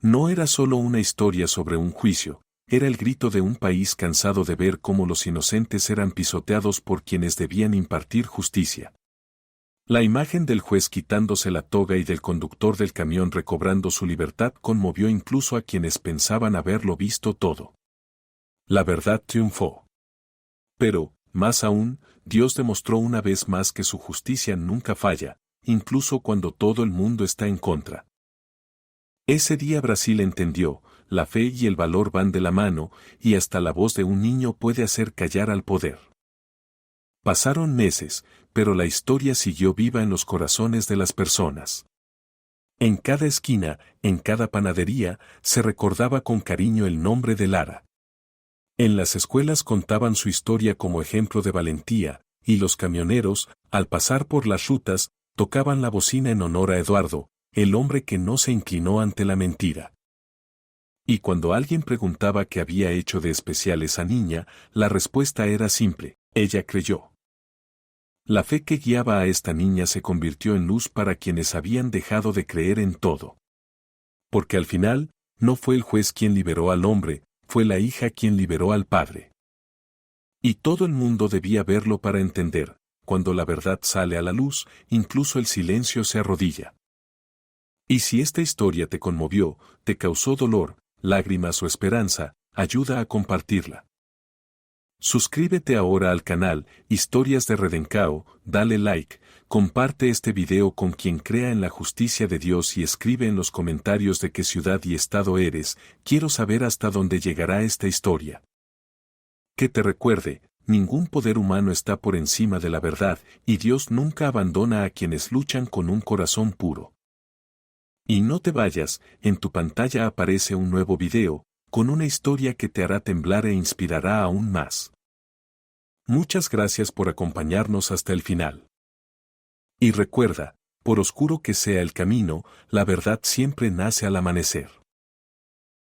No era solo una historia sobre un juicio, era el grito de un país cansado de ver cómo los inocentes eran pisoteados por quienes debían impartir justicia. La imagen del juez quitándose la toga y del conductor del camión recobrando su libertad conmovió incluso a quienes pensaban haberlo visto todo. La verdad triunfó. Pero, más aún, Dios demostró una vez más que su justicia nunca falla, incluso cuando todo el mundo está en contra. Ese día Brasil entendió: la fe y el valor van de la mano, y hasta la voz de un niño puede hacer callar al poder. Pasaron meses, pero la historia siguió viva en los corazones de las personas. En cada esquina, en cada panadería, se recordaba con cariño el nombre de Lara. En las escuelas contaban su historia como ejemplo de valentía, y los camioneros, al pasar por las rutas, tocaban la bocina en honor a Eduardo, el hombre que no se inclinó ante la mentira. Y cuando alguien preguntaba qué había hecho de especial esa niña, la respuesta era simple: ella creyó. La fe que guiaba a esta niña se convirtió en luz para quienes habían dejado de creer en todo. Porque al final, no fue el juez quien liberó al hombre, fue la hija quien liberó al padre. Y todo el mundo debía verlo para entender: cuando la verdad sale a la luz, incluso el silencio se arrodilla. Y si esta historia te conmovió, te causó dolor, lágrimas o esperanza, ayuda a compartirla. Suscríbete ahora al canal Historias de Redencao, dale like, comparte este video con quien crea en la justicia de Dios y escribe en los comentarios de qué ciudad y estado eres. Quiero saber hasta dónde llegará esta historia. Que te recuerde, ningún poder humano está por encima de la verdad, y Dios nunca abandona a quienes luchan con un corazón puro. Y no te vayas, en tu pantalla aparece un nuevo video, con una historia que te hará temblar e inspirará aún más. Muchas gracias por acompañarnos hasta el final. Y recuerda, por oscuro que sea el camino, la verdad siempre nace al amanecer.